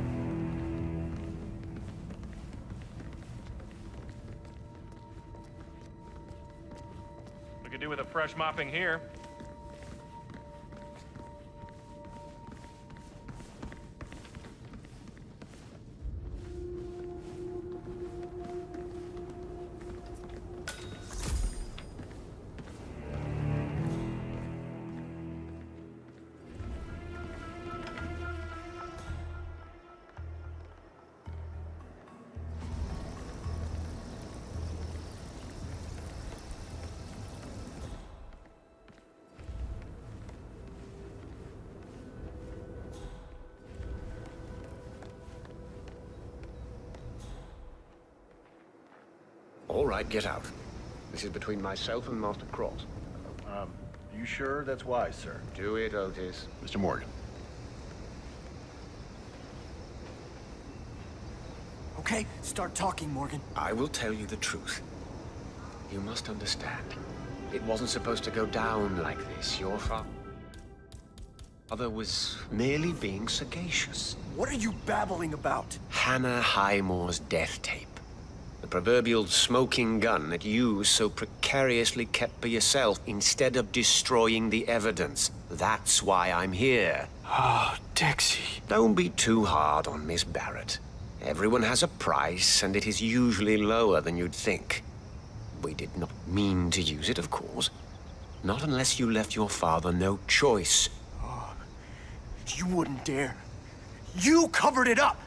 We could do with a fresh mopping here. All right, get out. This is between myself and Master Cross. You sure that's wise, sir? Do it, Otis. Mr. Morgan. Okay, start talking, Morgan. I will tell you the truth. You must understand. It wasn't supposed to go down like this. Your father was merely being sagacious. What are you babbling about? Hannah Highmore's death tape. The proverbial smoking gun that you so precariously kept for yourself instead of destroying the evidence. That's why I'm here. Oh, Dixie. Don't be too hard on Miss Barrett. Everyone has a price, and it is usually lower than you'd think. We did not mean to use it, of course. Not unless you left your father no choice. Oh, you wouldn't dare. You covered it up.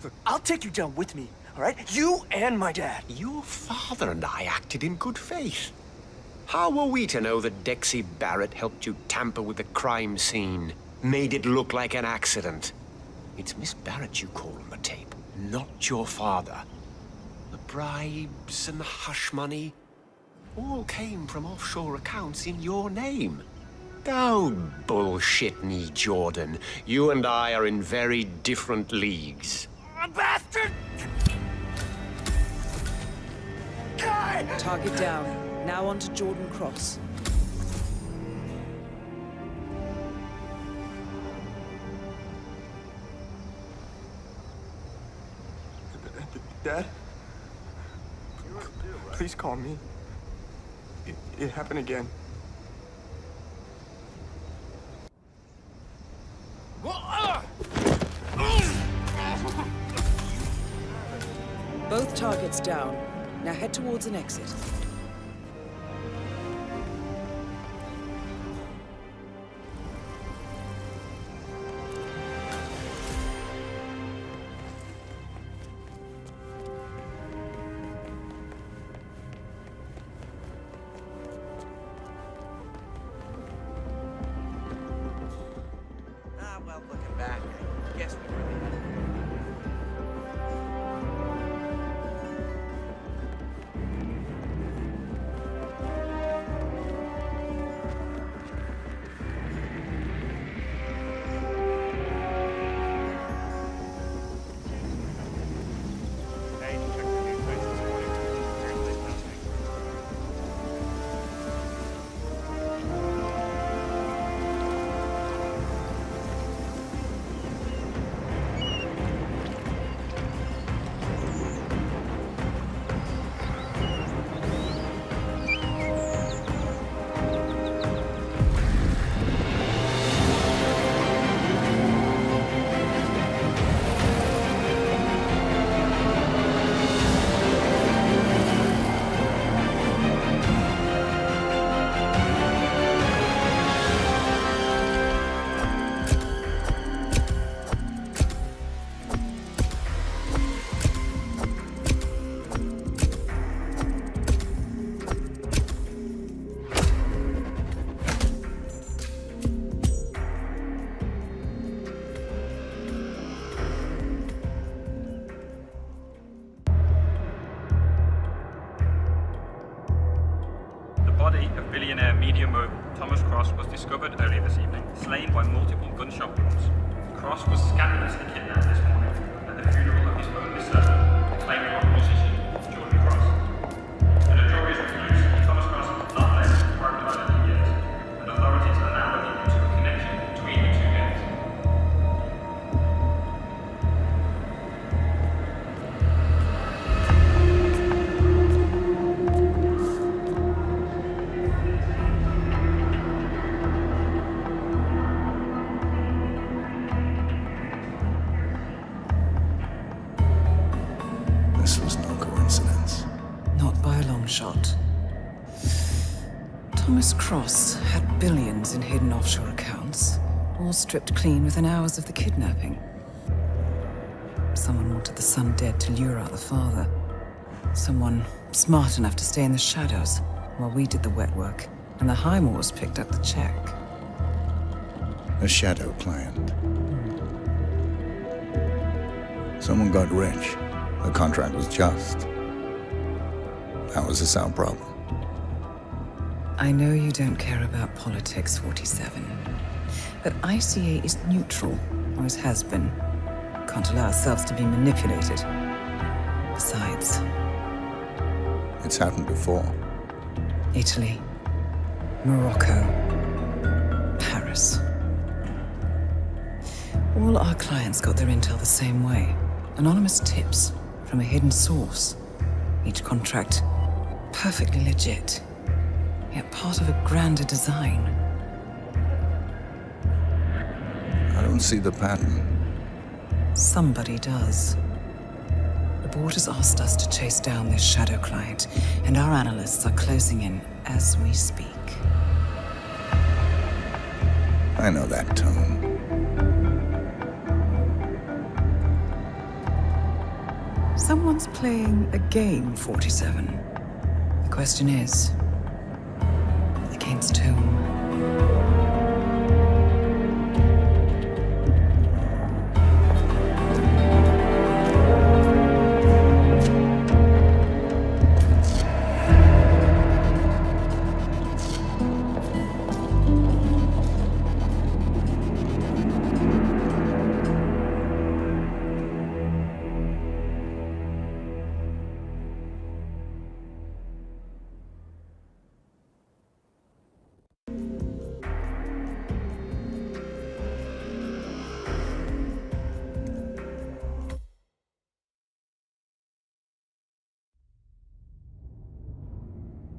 Look, I'll take you down with me. All right? You and my dad. Your father and I acted in good faith. How were we to know that Dixie Barrett helped you tamper with the crime scene? Made it look like an accident? It's Miss Barrett you call on the tape, not your father. The bribes and the hush money all came from offshore accounts in your name. Don't bullshit me, Jordan. You and I are in very different leagues. Bastard! Target down. Now on to Jordan Cross. Dad? Please call me. It happened again. Both targets down. Now head towards an exit. Well, looking back, I guess we really had it. body of billionaire media mogul Thomas Cross was discovered earlier this evening, slain by multiple gunshot wounds. Cross was scandalously kidnapped this morning at the funeral of his only son, acclaimed rock musician Jordan Cross. The notorious recluse Thomas Cross has not left the Department of Island in years, and authorities are now looking into a connection between the two gangs. shot. Thomas Cross had billions in hidden offshore accounts, all stripped clean within hours of the kidnapping. Someone wanted the son dead to lure out the father. Someone smart enough to stay in the shadows while we did the wet work, and the Highmoors picked up the check. A shadow client. Someone got rich. The contract was just. How is this our problem? I know you don't care about politics, 47. But ICA is neutral, always has been. Can't allow ourselves to be manipulated. Besides... It's happened before. Italy, Morocco, Paris. All our clients got their intel the same way. Anonymous tips from a hidden source. Each contract perfectly legit, yet part of a grander design. I don't see the pattern. Somebody does. The board has asked us to chase down this shadow client, and our analysts are closing in as we speak. I know that tone. Someone's playing a game, 47. The question is, against whom?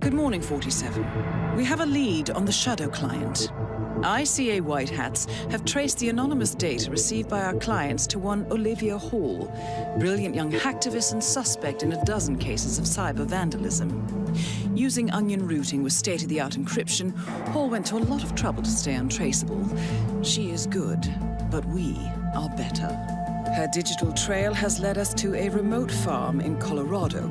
Good morning, 47. We have a lead on the shadow client. ICA White Hats have traced the anonymous data received by our clients to one Olivia Hall, brilliant young hacktivist and suspect in a dozen cases of cyber vandalism. Using onion routing with state-of-the-art encryption, Hall went to a lot of trouble to stay untraceable. She is good, but we are better. Her digital trail has led us to a remote farm in Colorado,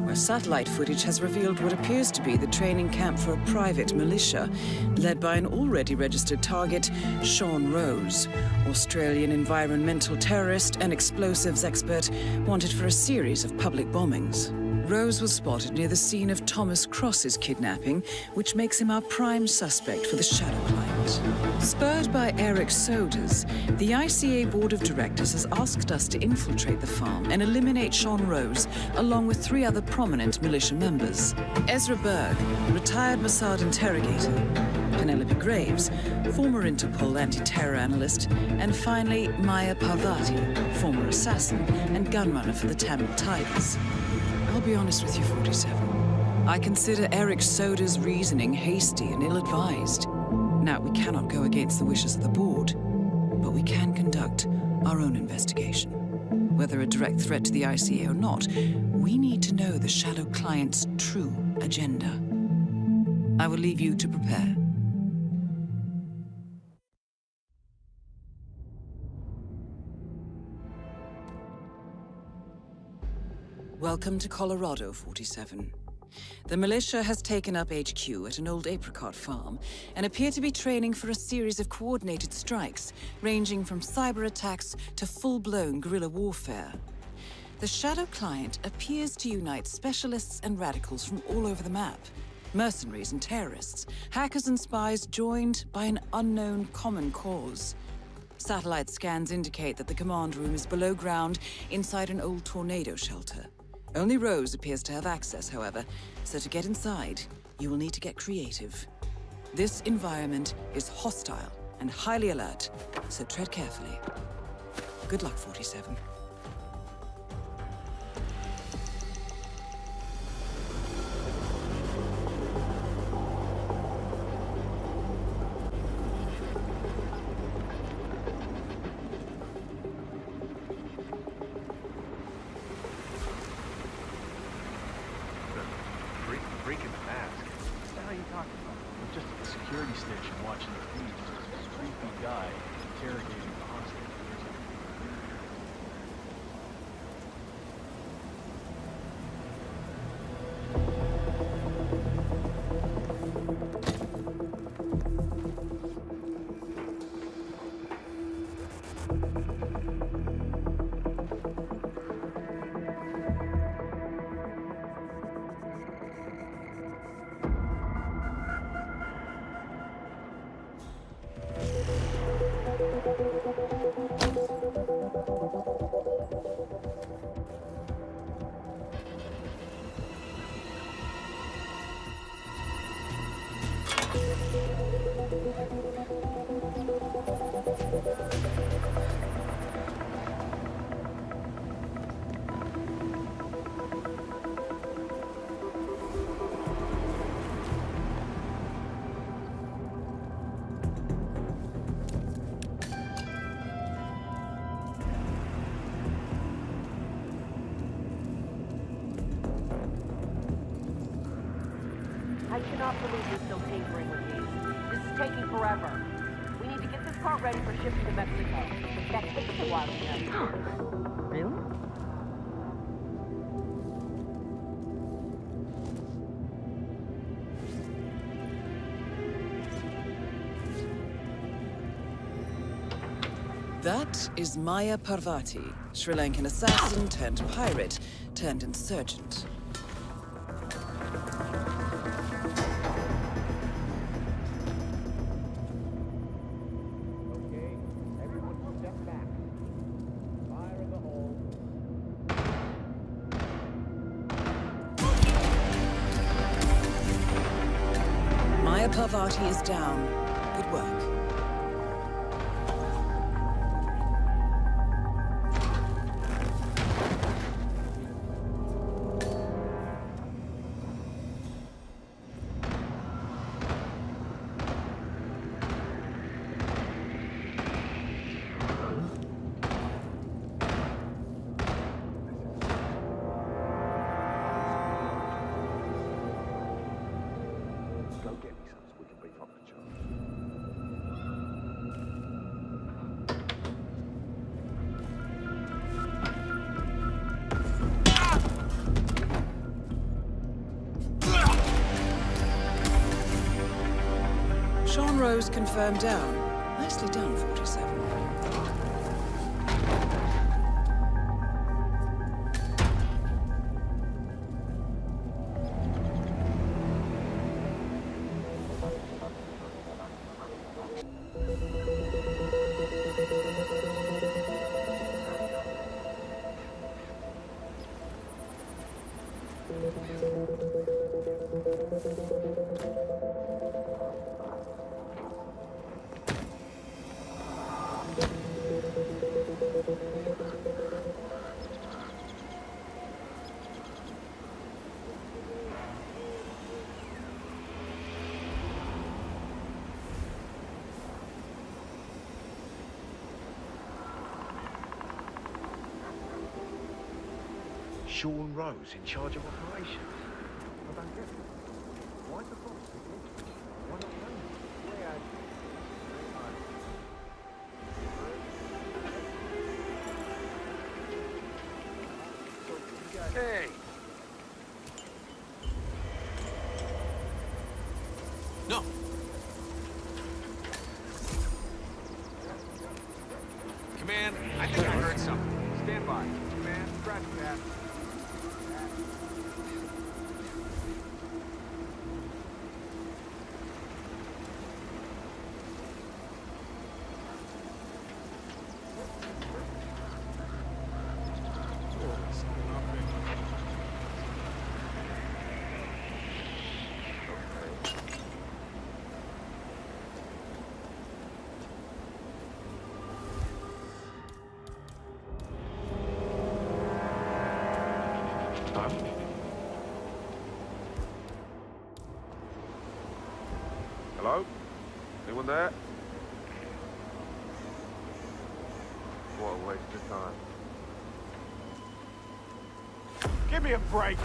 where satellite footage has revealed what appears to be the training camp for a private militia, led by an already registered target, Sean Rose, Australian environmental terrorist and explosives expert wanted for a series of public bombings. Rose was spotted near the scene of Thomas Cross's kidnapping, which makes him our prime suspect for the shadow client. Spurred by Eric Soders, the ICA Board of Directors has asked us to infiltrate the farm and eliminate Sean Rose, along with 3 other prominent militia members. Ezra Berg, retired Mossad interrogator, Penelope Graves, former Interpol anti-terror analyst, and finally Maya Parvati, former assassin and gunrunner for the Tamil Tigers. I'll be honest with you, 47. I consider Eric Soda's reasoning hasty and ill-advised. Now, we cannot go against the wishes of the board, but we can conduct our own investigation. Whether a direct threat to the ICA or not, we need to know the shadow client's true agenda. I will leave you to prepare. Welcome to Colorado, 47. The militia has taken up HQ at an old apricot farm and appear to be training for a series of coordinated strikes, ranging from cyber attacks to full-blown guerrilla warfare. The shadow client appears to unite specialists and radicals from all over the map. Mercenaries and terrorists, hackers and spies joined by an unknown common cause. Satellite scans indicate that the command room is below ground inside an old tornado shelter. Only Rose appears to have access, however, so to get inside, you will need to get creative. This environment is hostile and highly alert, so tread carefully. Good luck, 47. breaking the mask. What the hell are you talking about? I'm just at the security station watching the feeds. There's a creepy guy interrogating the hostage. I cannot believe you're still tinkering with these. This is taking forever. We need to get this part ready for shipping to Mexico. That takes a while, you know. Really? That is Maya Parvati, Sri Lankan assassin turned pirate turned insurgent. Maya Parvati is down. Good work. Sean Rose confirmed down. Nicely done, 47. Sean Rose in charge of operations. I don't get it. Why the boss? Why not Rose? Hey! No. Command, I think I heard something. Stand by. Command, scratch that. Hello? Anyone there? What a waste of time. Give me a break!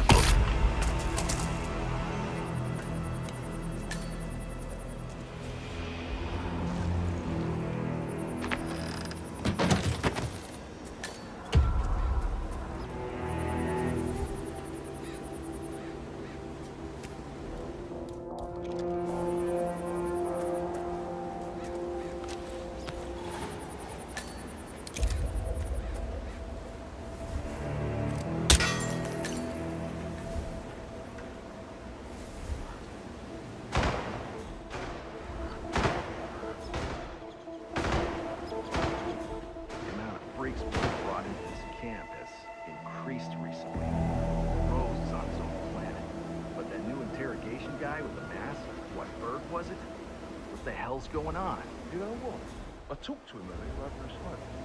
interrogation guy with the mask? What bird was it? What the hell's going on? You know what? I talked to him earlier over a smoke.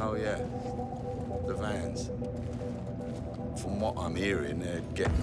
Oh, yeah. The vans. From what I'm hearing, they're getting...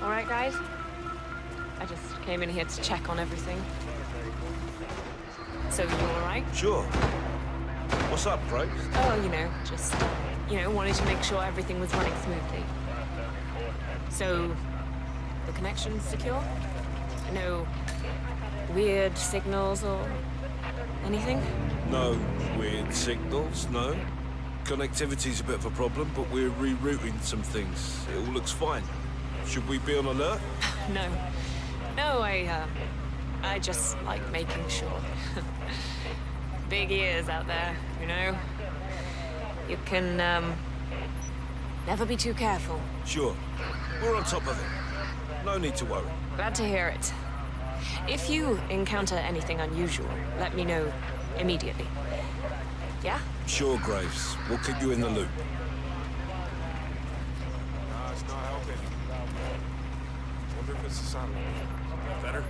All right, guys? I just came in here to check on everything. So you all right? Sure. What's up, Grace? Oh, just, wanted to make sure everything was running smoothly. So, the connection's secure? No weird signals or anything? No weird signals, no. Connectivity's a bit of a problem, but we're rerouting some things. It all looks fine. Should we be on alert? No. No, I just like making sure. Big ears out there, You can, never be too careful. Sure. We're on top of it. No need to worry. Glad to hear it. If you encounter anything unusual, let me know immediately. Yeah? Sure, Graves. We'll keep you in the loop. It's not helping. Wonder if it's the sun. Better?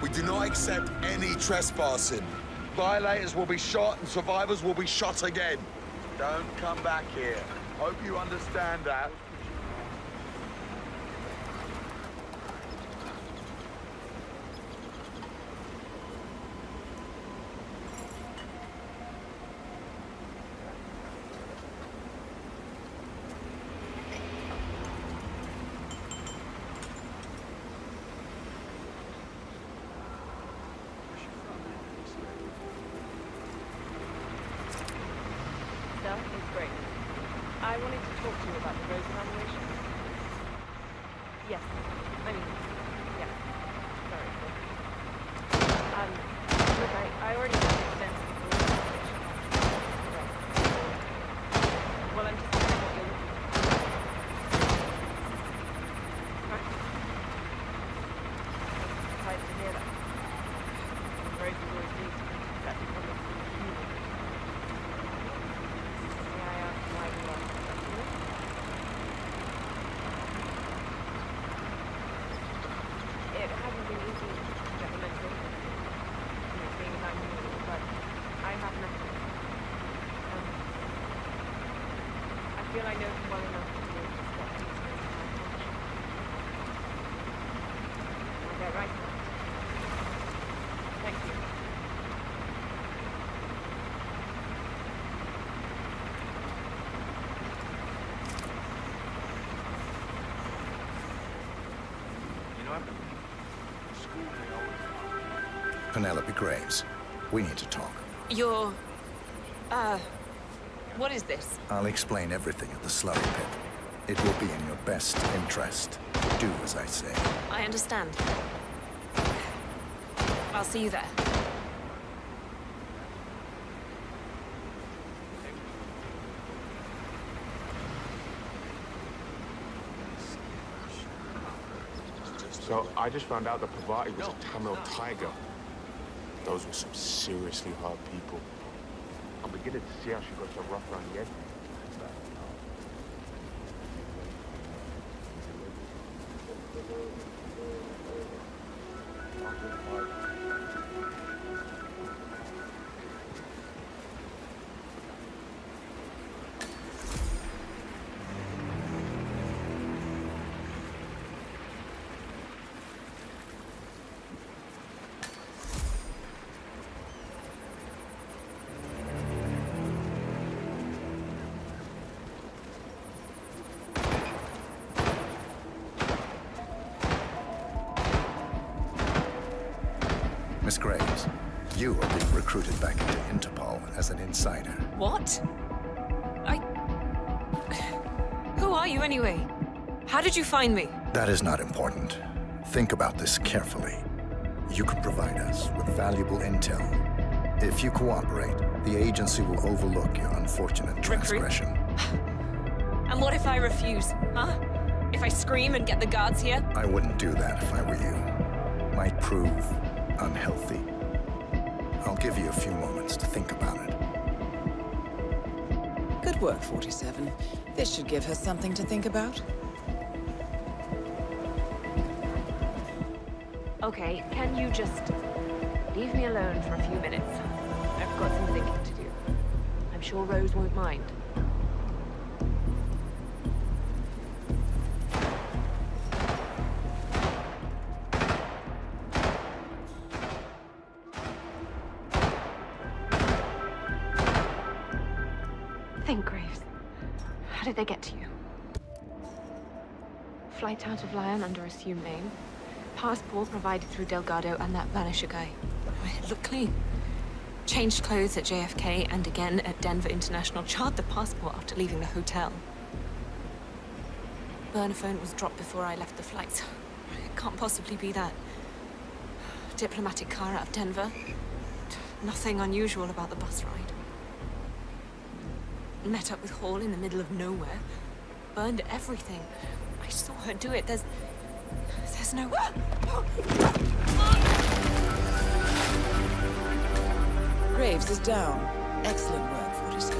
We do not accept any trespassing. Violators will be shot and survivors will be shot again. Don't come back here. Hope you understand that. It's great. I wanted to talk to you about the Rose evaluation. Yes. I mean, yeah. Sorry. Look, I already have extensive evaluation. Well, I'm just wondering what you're looking for. Right. I'm excited to hear that. Rose is always needs to be exactly from the human. It hasn't been easy to get the mental, being about you, but I have nothing. I feel I know him well enough to do just what he's going to accomplish. I'll get right to that. Thank you. Penelope Graves, we need to talk. You're... what is this? I'll explain everything at the slurry pit. It will be in your best interest. Do as I say. I understand. I'll see you there. So, I just found out that Pavati was a Tamil tiger. Those were some seriously hard people. I'm beginning to see how she got so rough around the edges. Miss Graves, you are being recruited back into Interpol as an insider. What? Who are you anyway? How did you find me? That is not important. Think about this carefully. You can provide us with valuable intel. If you cooperate, the agency will overlook your unfortunate transgression. And what if I refuse, huh? If I scream and get the guards here? I wouldn't do that if I were you. Might prove unhealthy. I'll give you a few moments to think about it. Good work, 47. This should give her something to think about. Okay, can you just leave me alone for a few minutes? I've got some thinking to do. I'm sure Rose won't mind. Think, Graves. How did they get to you? Flight out of Lyon under assumed name. Passport provided through Delgado and that Vanisher guy. It looked clean. Changed clothes at JFK and again at Denver International. Charred the passport after leaving the hotel. Burner phone was dropped before I left the flight. It can't possibly be that. Diplomatic car out of Denver. Nothing unusual about the bus ride. Met up with Hall in the middle of nowhere. Burned everything. I saw her do it. There's no... Graves is down. Excellent work, 47.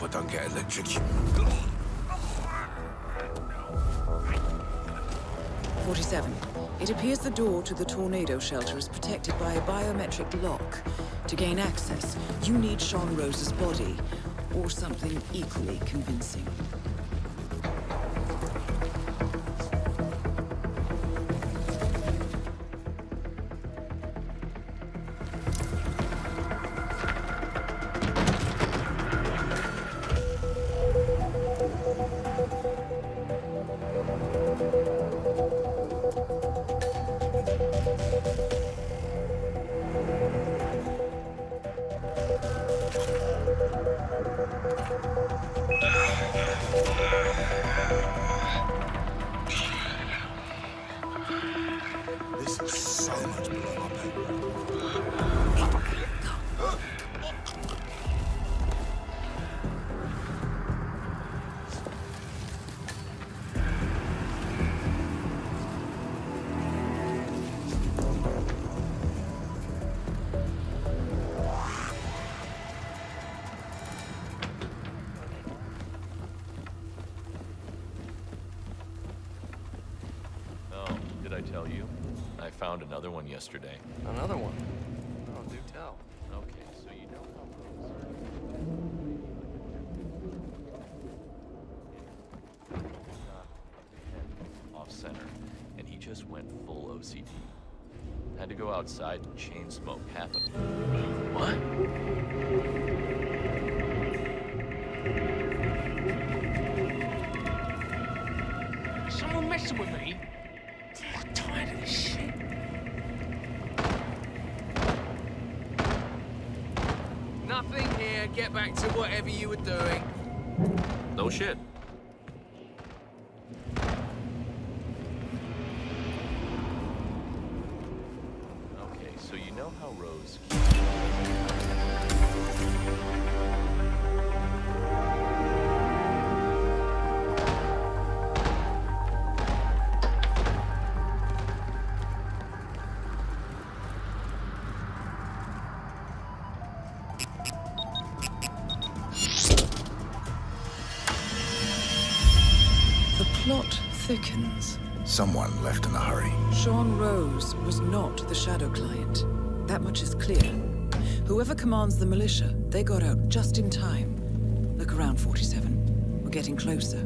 I don't get electrocuted. 47. It appears the door to the tornado shelter is protected by a biometric lock. To gain access, you need Sean Rose's body, or something equally convincing. This is so much below my pay grade. Oh, did I tell you? I found another one yesterday. Another one? Oh, do tell. Okay, so you know how off center, and he just went full OCD. Had to go outside and chain smoke half of it. What? Someone messing with me? I'm tired of this shit. Nothing here. Get back to whatever you were doing. No shit. Okay, so you know how Rose... The plot thickens. Someone left in a hurry. Sean Rose was not the Shadow Client. That much is clear. Whoever commands the militia, they got out just in time. Look around, 47. We're getting closer.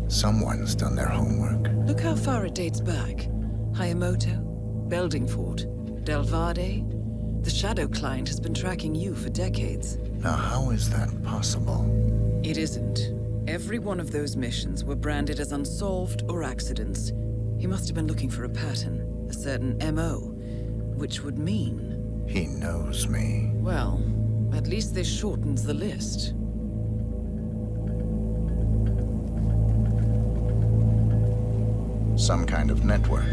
Someone's done their homework. Look how far it dates back. Hayamoto, Beldingford, Delvade. The Shadow Client has been tracking you for decades. Now, how is that possible? It isn't. Every one of those missions were branded as unsolved or accidents. He must have been looking for a pattern, a certain MO, which would mean... He knows me. Well, at least this shortens the list. Some kind of network.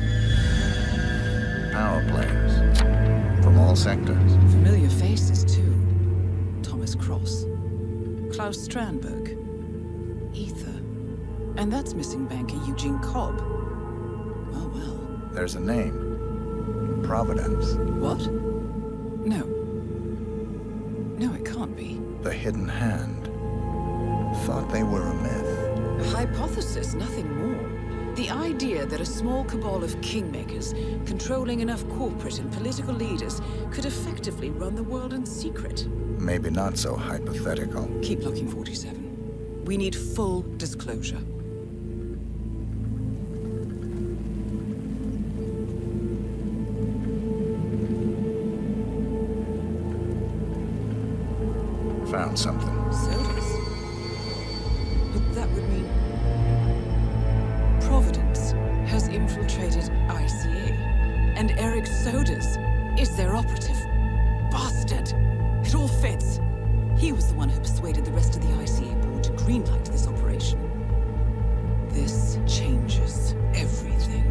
Power plays. From all sectors. Familiar faces, too. Thomas Cross. Klaus Strandberg. Ether. And that's missing banker Eugene Cobb. Oh, well. There's a name. Providence. What? No. No, it can't be. The Hidden Hand. Thought they were a myth. A hypothesis, nothing more. The idea that a small cabal of kingmakers, controlling enough corporate and political leaders, could effectively run the world in secret. Maybe not so hypothetical. Keep looking, 47. We need full disclosure. Found something. Sodas? But that would mean... Providence has infiltrated ICA. And Eric Sodas is their operative. Bastard! It all fits. He was the one who persuaded the rest of the ICA board to greenlight this operation. This changes everything.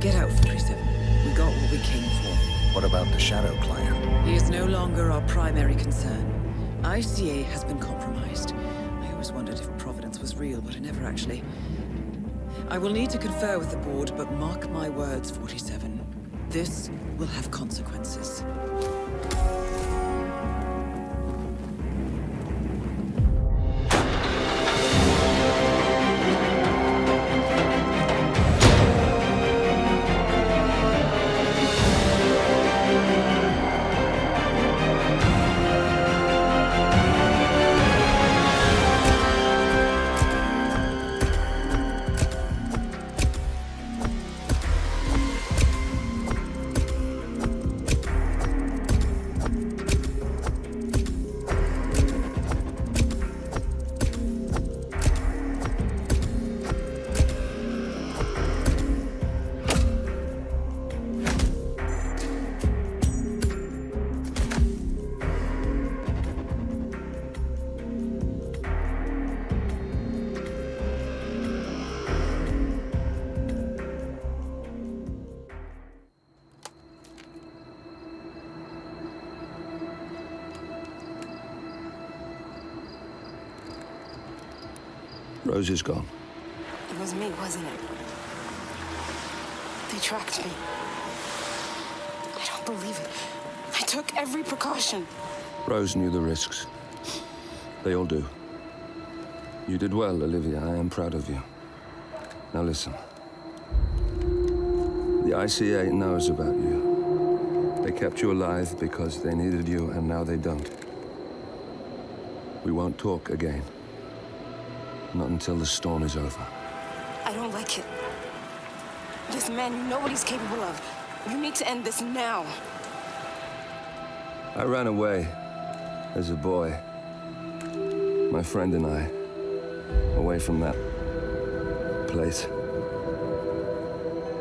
Get out, 47. We got what we came for. What about the Shadow Client? He is no longer our primary concern. ICA has been compromised. I always wondered if Providence was real, but I never actually... I will need to confer with the board, but mark my words, 47. This will have consequences. Rose is gone. It was me, wasn't it? They tracked me. I don't believe it. I took every precaution. Rose knew the risks. They all do. You did well, Olivia. I am proud of you. Now listen. The ICA knows about you. They kept you alive because they needed you, and now they don't. We won't talk again. Not until the storm is over. I don't like it. This man you know what he's capable of. You need to end this now. I ran away as a boy. My friend and I. Away from that place.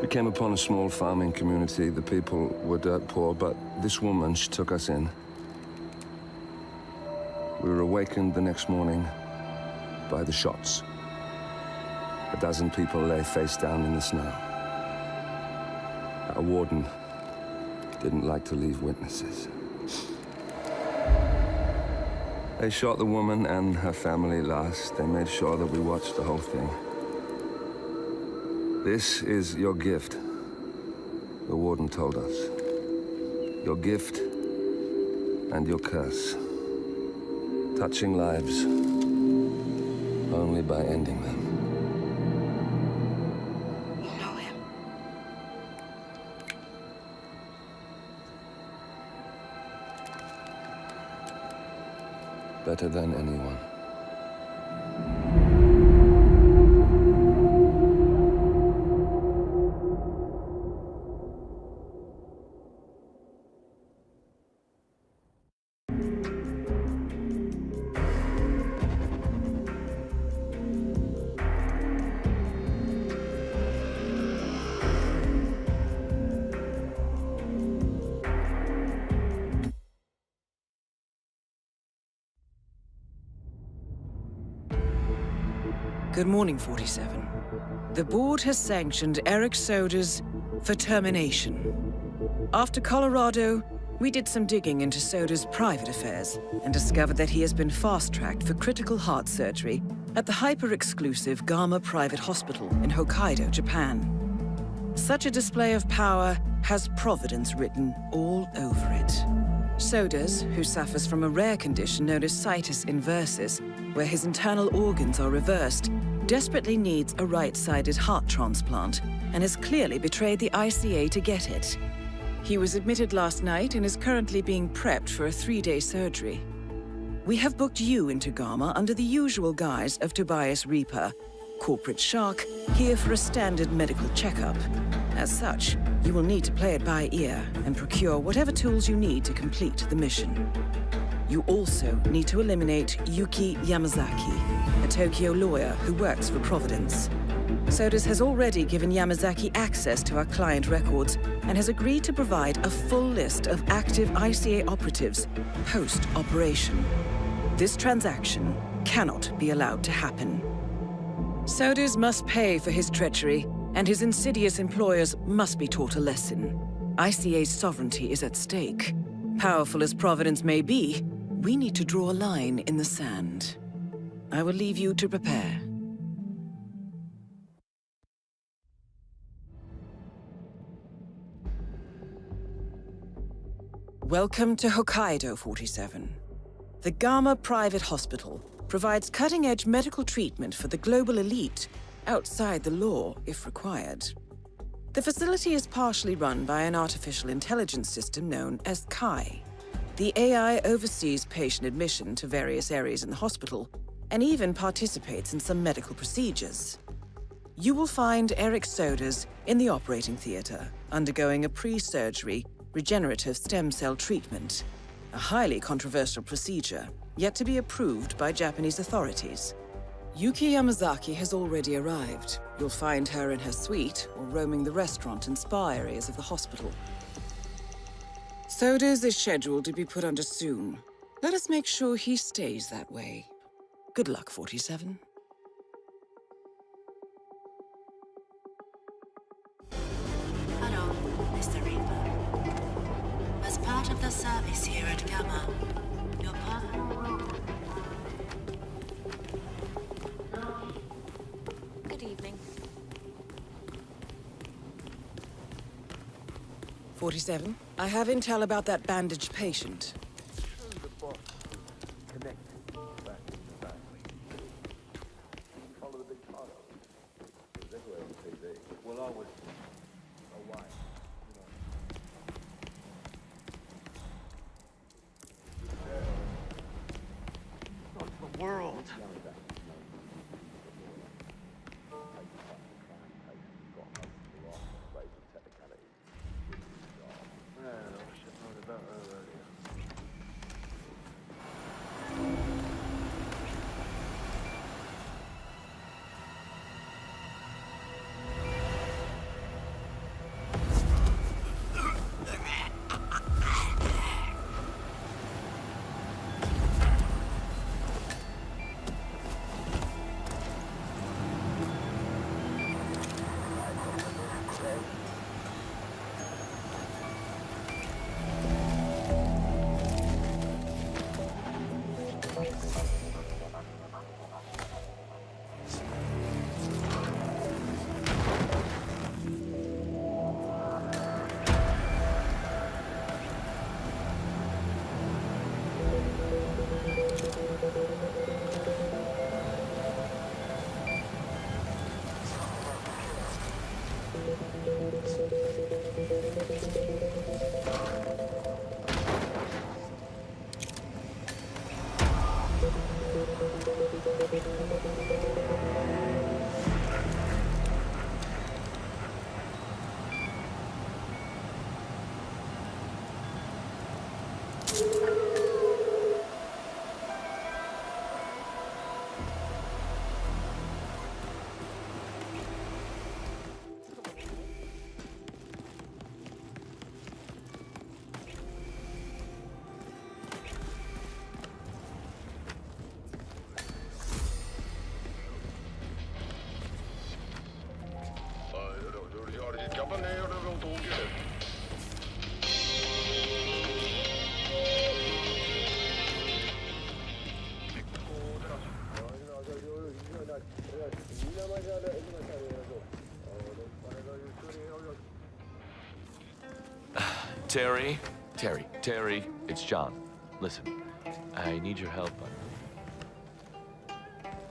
We came upon a small farming community. The people were dirt poor, but this woman, she took us in. We were awakened the next morning by the shots. A dozen people lay face down in the snow. Our warden didn't like to leave witnesses. They shot the woman and her family last. They made sure that we watched the whole thing. This is your gift, the warden told us. Your gift and your curse. Touching lives only by ending them. You know him. Better than anyone. Good morning, 47. The board has sanctioned Eric Soda's for termination. After Colorado, we did some digging into Soda's private affairs and discovered that he has been fast-tracked for critical heart surgery at the hyper-exclusive Gama Private Hospital in Hokkaido, Japan. Such a display of power has Providence written all over it. Sodas, who suffers from a rare condition known as situs inversus, where his internal organs are reversed, desperately needs a right-sided heart transplant and has clearly betrayed the ICA to get it. He was admitted last night and is currently being prepped for a 3-day surgery. We have booked you into Gama under the usual guise of Tobias Reaper, corporate shark, here for a standard medical checkup. As such, you will need to play it by ear and procure whatever tools you need to complete the mission. You also need to eliminate Yuki Yamazaki, a Tokyo lawyer who works for Providence. Sodas has already given Yamazaki access to our client records and has agreed to provide a full list of active ICA operatives post-operation. This transaction cannot be allowed to happen. Sodas must pay for his treachery, and his insidious employers must be taught a lesson. ICA's sovereignty is at stake. Powerful as Providence may be, we need to draw a line in the sand. I will leave you to prepare. Welcome to Hokkaido, 47. The Gama Private Hospital provides cutting-edge medical treatment for the global elite, outside the law if required. The facility is partially run by an artificial intelligence system known as Kai. The AI oversees patient admission to various areas in the hospital and even participates in some medical procedures. You will find Eric Sodas in the operating theater, undergoing a pre-surgery regenerative stem cell treatment, a highly controversial procedure, yet to be approved by Japanese authorities. Yuki Yamazaki has already arrived. You'll find her in her suite or roaming the restaurant and spa areas of the hospital. Sodas is scheduled to be put under soon. Let us make sure he stays that way. Good luck, 47. Hello, Mr. Reaper. As part of the service here at Gamma, your personal room 47. I have intel about that bandaged patient. The boss was connected back in the valley. Follow the big cargo. It was everywhere on TV. Well, I was away. Not the world. Terry, it's John. Listen, I need your help on...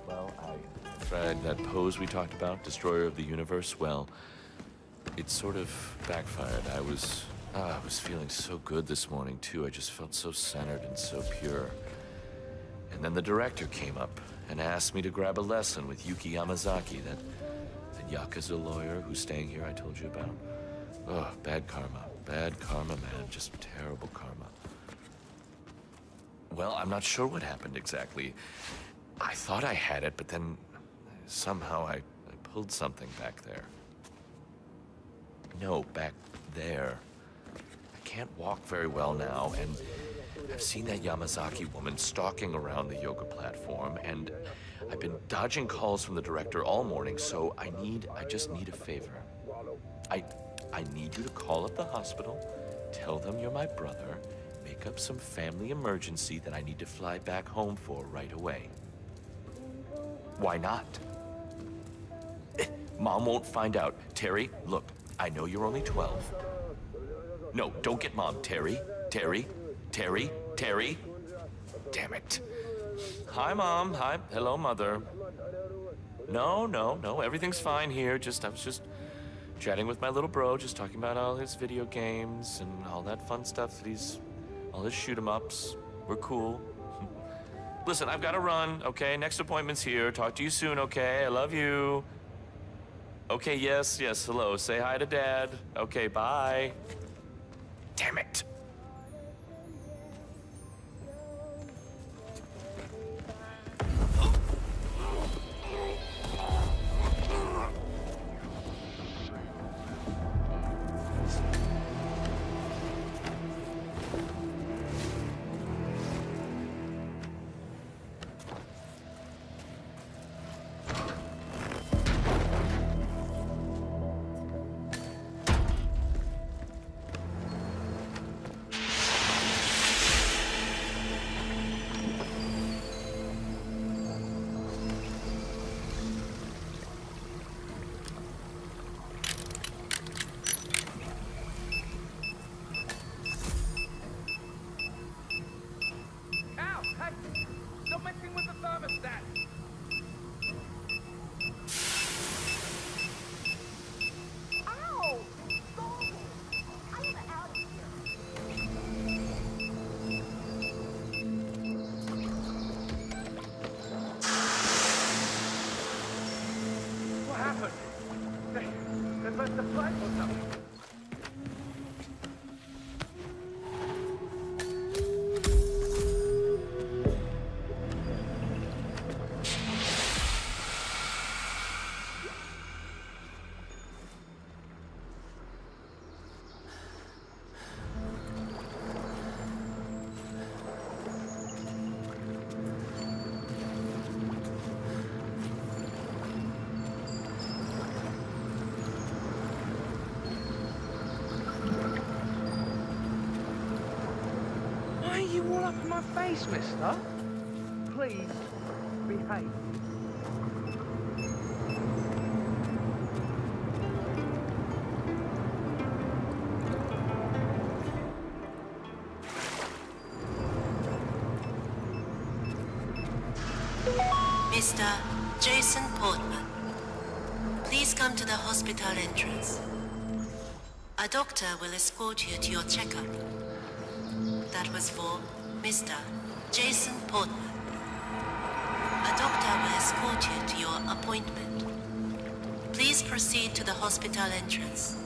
I tried that pose we talked about, Destroyer of the Universe. Well, it sort of backfired. I was feeling so good this morning, too. I just felt so centered and so pure. And then the director came up and asked me to grab a lesson with Yuki Yamazaki, that Yakuza lawyer who's staying here I told you about. Oh, bad karma. Bad karma, man. Just terrible karma. Well, I'm not sure what happened exactly. I thought I had it, but then somehow I pulled something back there. No, back there. I can't walk very well now, and I've seen that Yamazaki woman stalking around the yoga platform, and I've been dodging calls from the director all morning, so I just need a favor. I need you to call up the hospital, tell them you're my brother, make up some family emergency that I need to fly back home for right away. Why not? Mom won't find out. Terry, look, I know you're only 12. No, don't get Mom. Terry. Damn it. Hi, Mom. Hi. Hello, Mother. No, everything's fine here. I was just chatting with my little bro, just talking about all his video games and all that fun stuff that all his shoot-em-ups. We're cool. Listen, I've got to run, okay? Next appointment's here. Talk to you soon, okay? I love you. Okay, yes, hello. Say hi to Dad. Okay, bye. Damn it. reverse the flight or something? Why are you all up in my face, mister? Please, behave. Mr. Jason Portman, please come to the hospital entrance. A doctor will escort you to your checkup. That was for Mr. Jason Portman. A doctor will escort you to your appointment. Please proceed to the hospital entrance.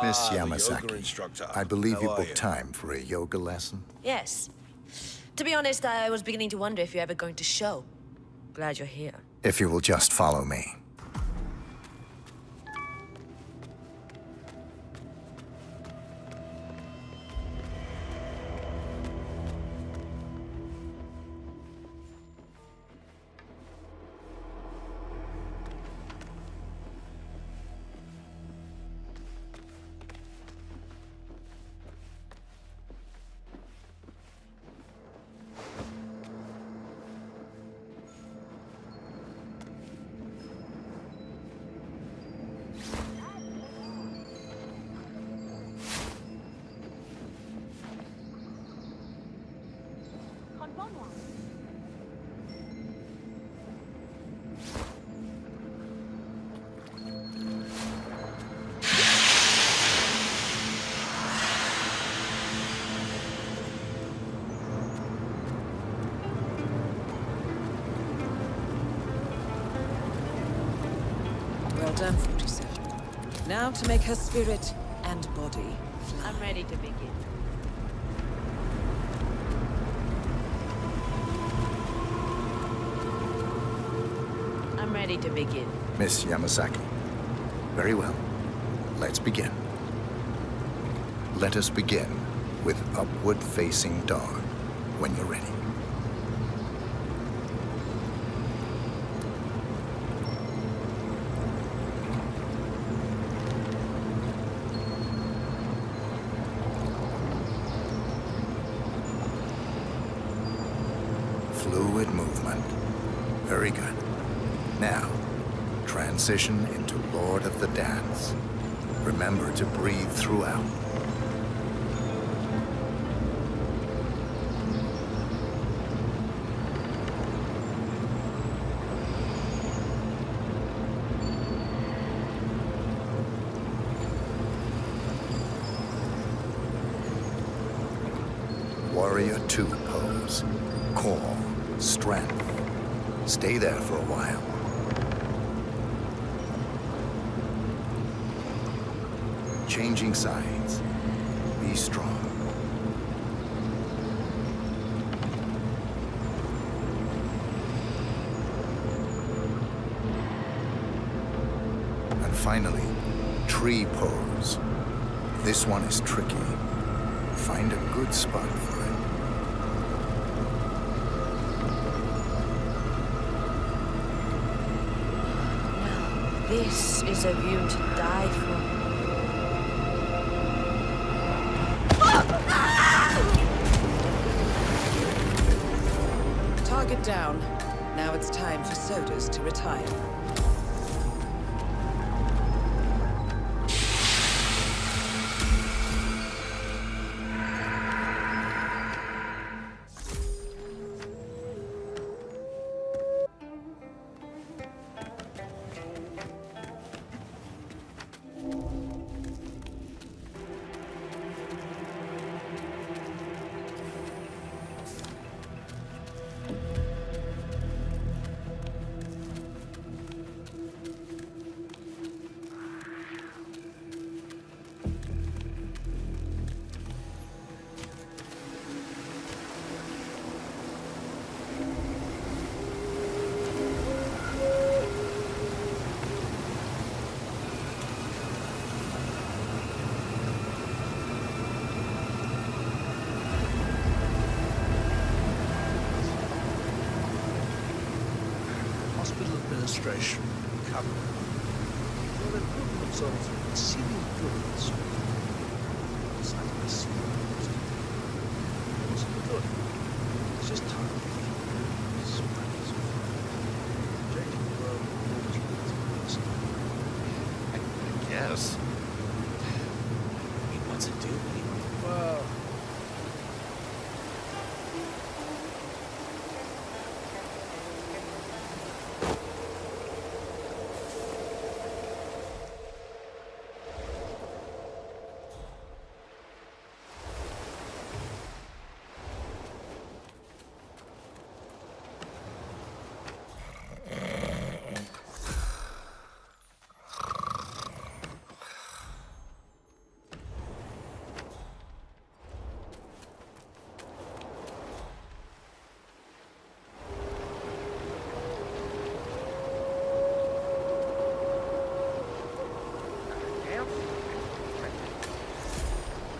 Miss the Yamasaki, yoga instructor. I believe How you are booked you? time for a yoga lesson. Yes. To be honest, I was beginning to wonder if you're ever going to show. Glad you're here. If you will just follow me. Well done, 47. Now to make her spirit and body fly. I'm ready to begin. I'm ready to begin. Miss Yamasaki. Very well. Let's begin. Let us begin with upward-facing dog when you're ready. Fluid movement. Very good. Now, transition into Lord of the Dance. Remember to breathe throughout. Warrior 2 pose. Core, strength. Stay there for a while. Changing sides. Be strong. And finally, tree pose. This one is tricky. Find a good spot for it. This is a view to die for. target down. Now it's time for sodas to retire. Hospital administration covered. Well, they've proven themselves exceedingly good at this sort of thing. Decided to see what's the good? It's just time. Spreading some fire. Changing the world always remains a person. I guess. I mean, what's it do? Well,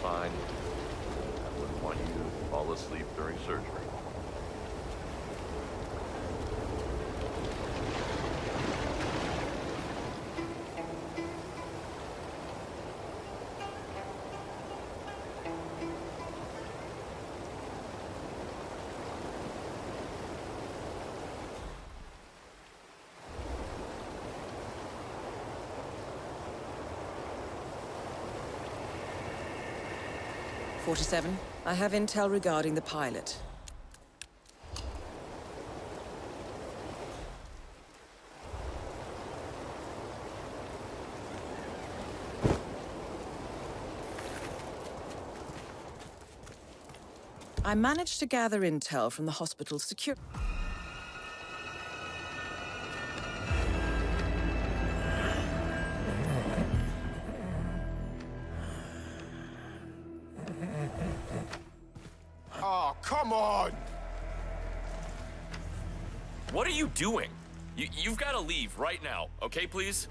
Fine. I wouldn't want you to fall asleep during surgery. '47, I have intel regarding the pilot. I managed to gather intel from the hospital's security. Oh, come on! What are you doing? You've got to leave right now, okay, please?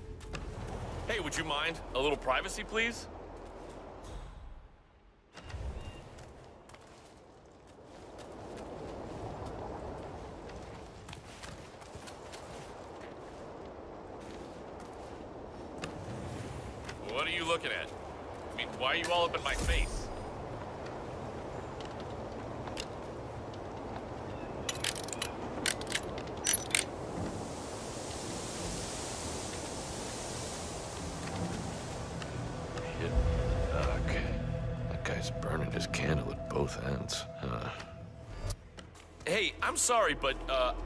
Hey, would you mind a little privacy, please? What are you looking at? I mean, why are you all up in my face? That guy's burning his candle at both ends. Hey, I'm sorry, but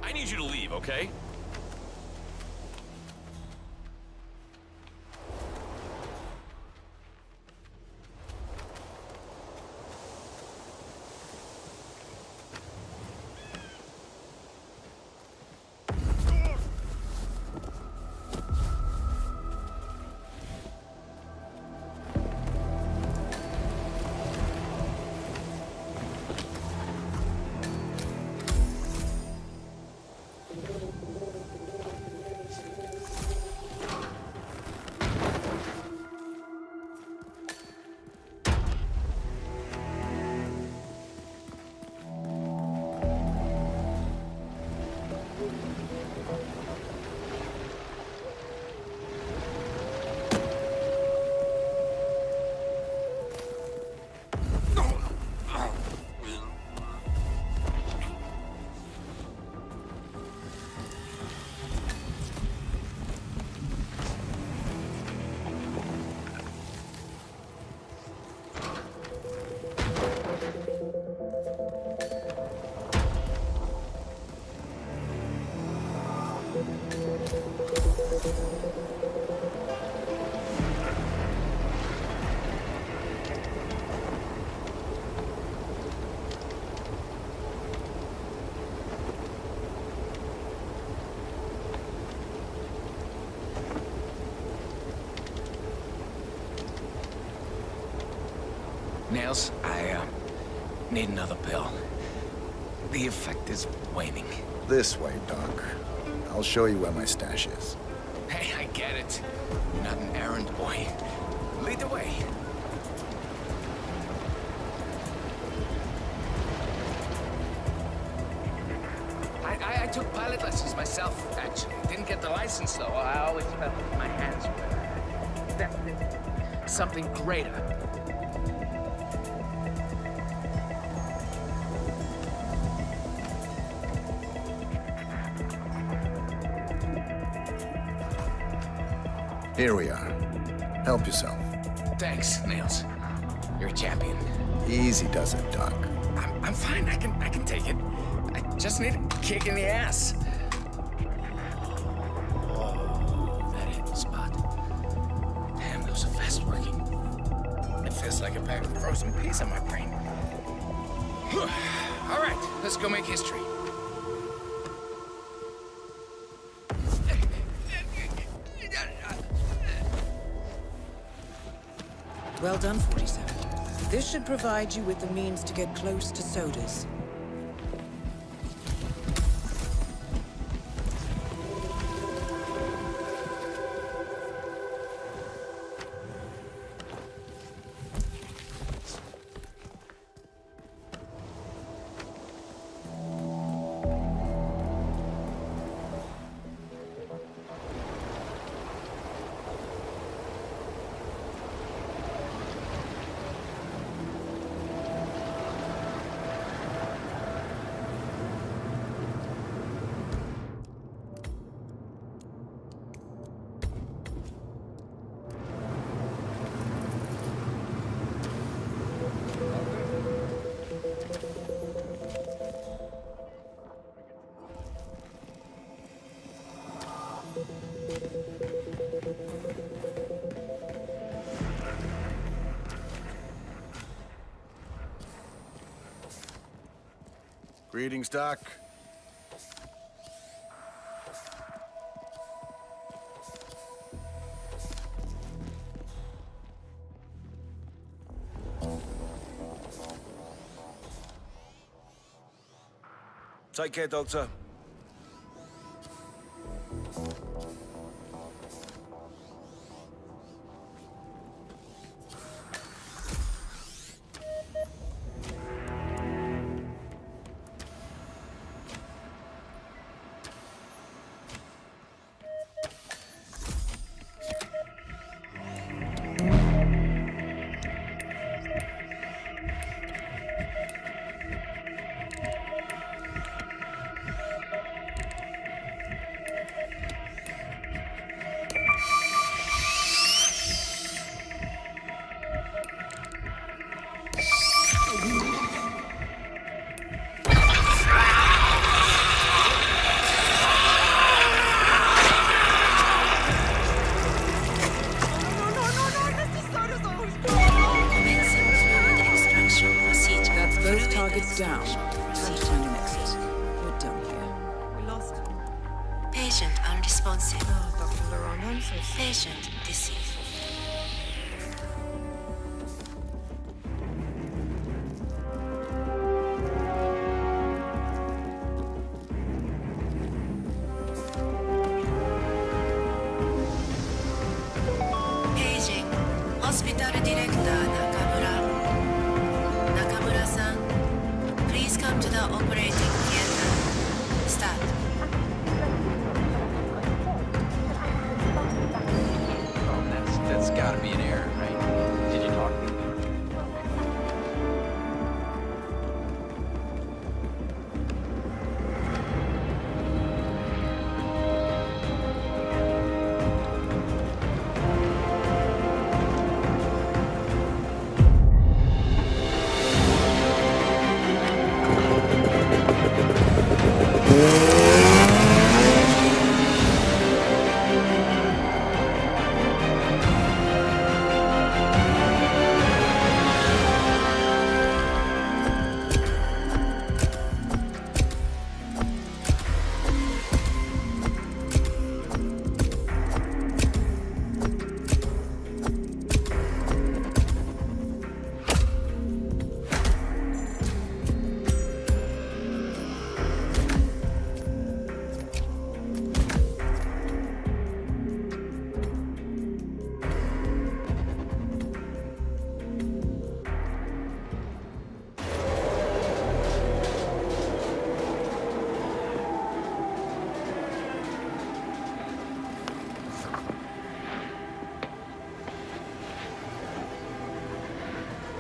I need you to leave, okay? Nails, I need another pill. The effect is waning. This way, Doc. I'll show you where my stash is. Hey, I get it. You're not an errand boy. Lead the way. I took pilot lessons myself, actually. Didn't get the license, though. I always felt my hands were destined something greater. Here we are. Help yourself. Thanks, Nails. You're a champion. Easy does it, Doc. I'm fine. I can take it. I just need a kick in the ass. Oh, that hit the spot. Damn, those are fast working. It feels like a pack of frozen peas on my brain. All right, let's go make history. Well done, 47. This should provide you with the means to get close to Sodas. Greetings, Doc. Take care, Doctor. Targets down. Time to find an exit. We're done here. We lost. Patient unresponsive. Oh, Dr. Laurent, I'm so sorry. Patient deceased. Paging. Hospital Director Nakamura. Nakamura-san, please come to the operating theater. Start. Oh, that's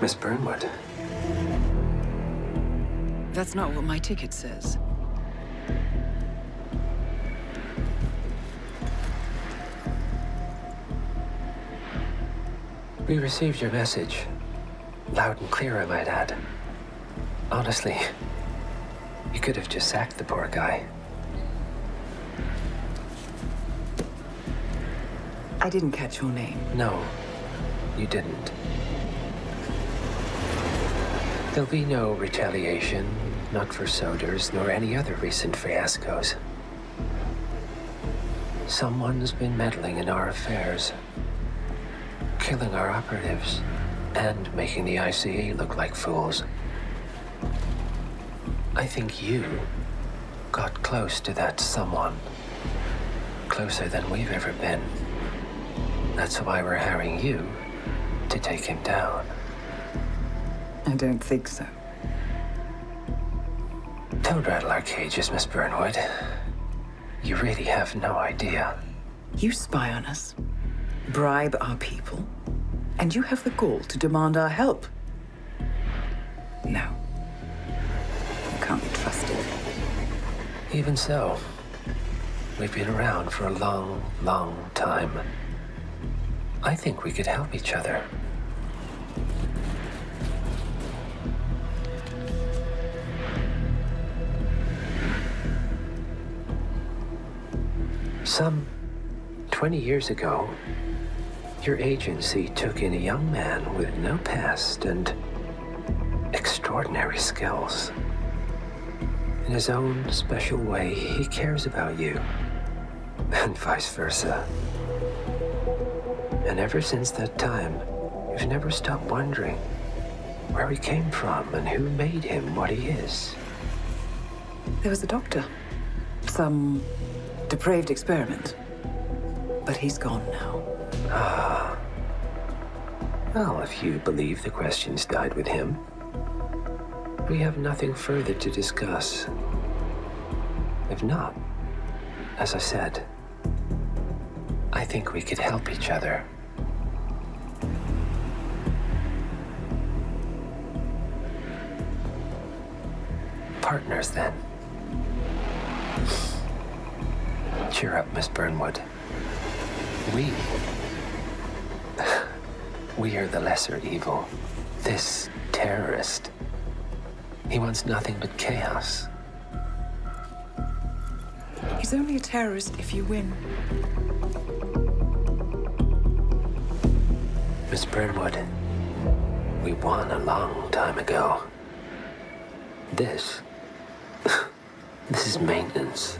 Miss Burnwood. That's not what my ticket says. We received your message. Loud and clear, I might add. Honestly, you could have just sacked the poor guy. I didn't catch your name. No, you didn't. There'll be no retaliation, not for Soders, nor any other recent fiascos. Someone's been meddling in our affairs, killing our operatives, and making the ICA look like fools. I think you got close to that someone. Closer than we've ever been. That's why we're hiring you to take him down. I don't think so. Don't rattle our cages, Miss Burnwood. You really have no idea. You spy on us, bribe our people, and you have the gall to demand our help. No. You can't be trusted. Even so, we've been around for a long, long time. I think we could help each other. Some 20 years ago, your agency took in a young man with no past and extraordinary skills. In his own special way, he cares about you, and vice versa. And ever since that time, you've never stopped wondering where he came from and who made him what he is. There was a doctor. Some depraved experiment. But he's gone now. Ah. Well, if you believe the questions died with him, we have nothing further to discuss. If not, as I said, I think we could help each other. Partners, then. Cheer up, Miss Burnwood. We are the lesser evil. This terrorist, he wants nothing but chaos. He's only a terrorist if you win. Miss Burnwood, we won a long time ago. This is maintenance.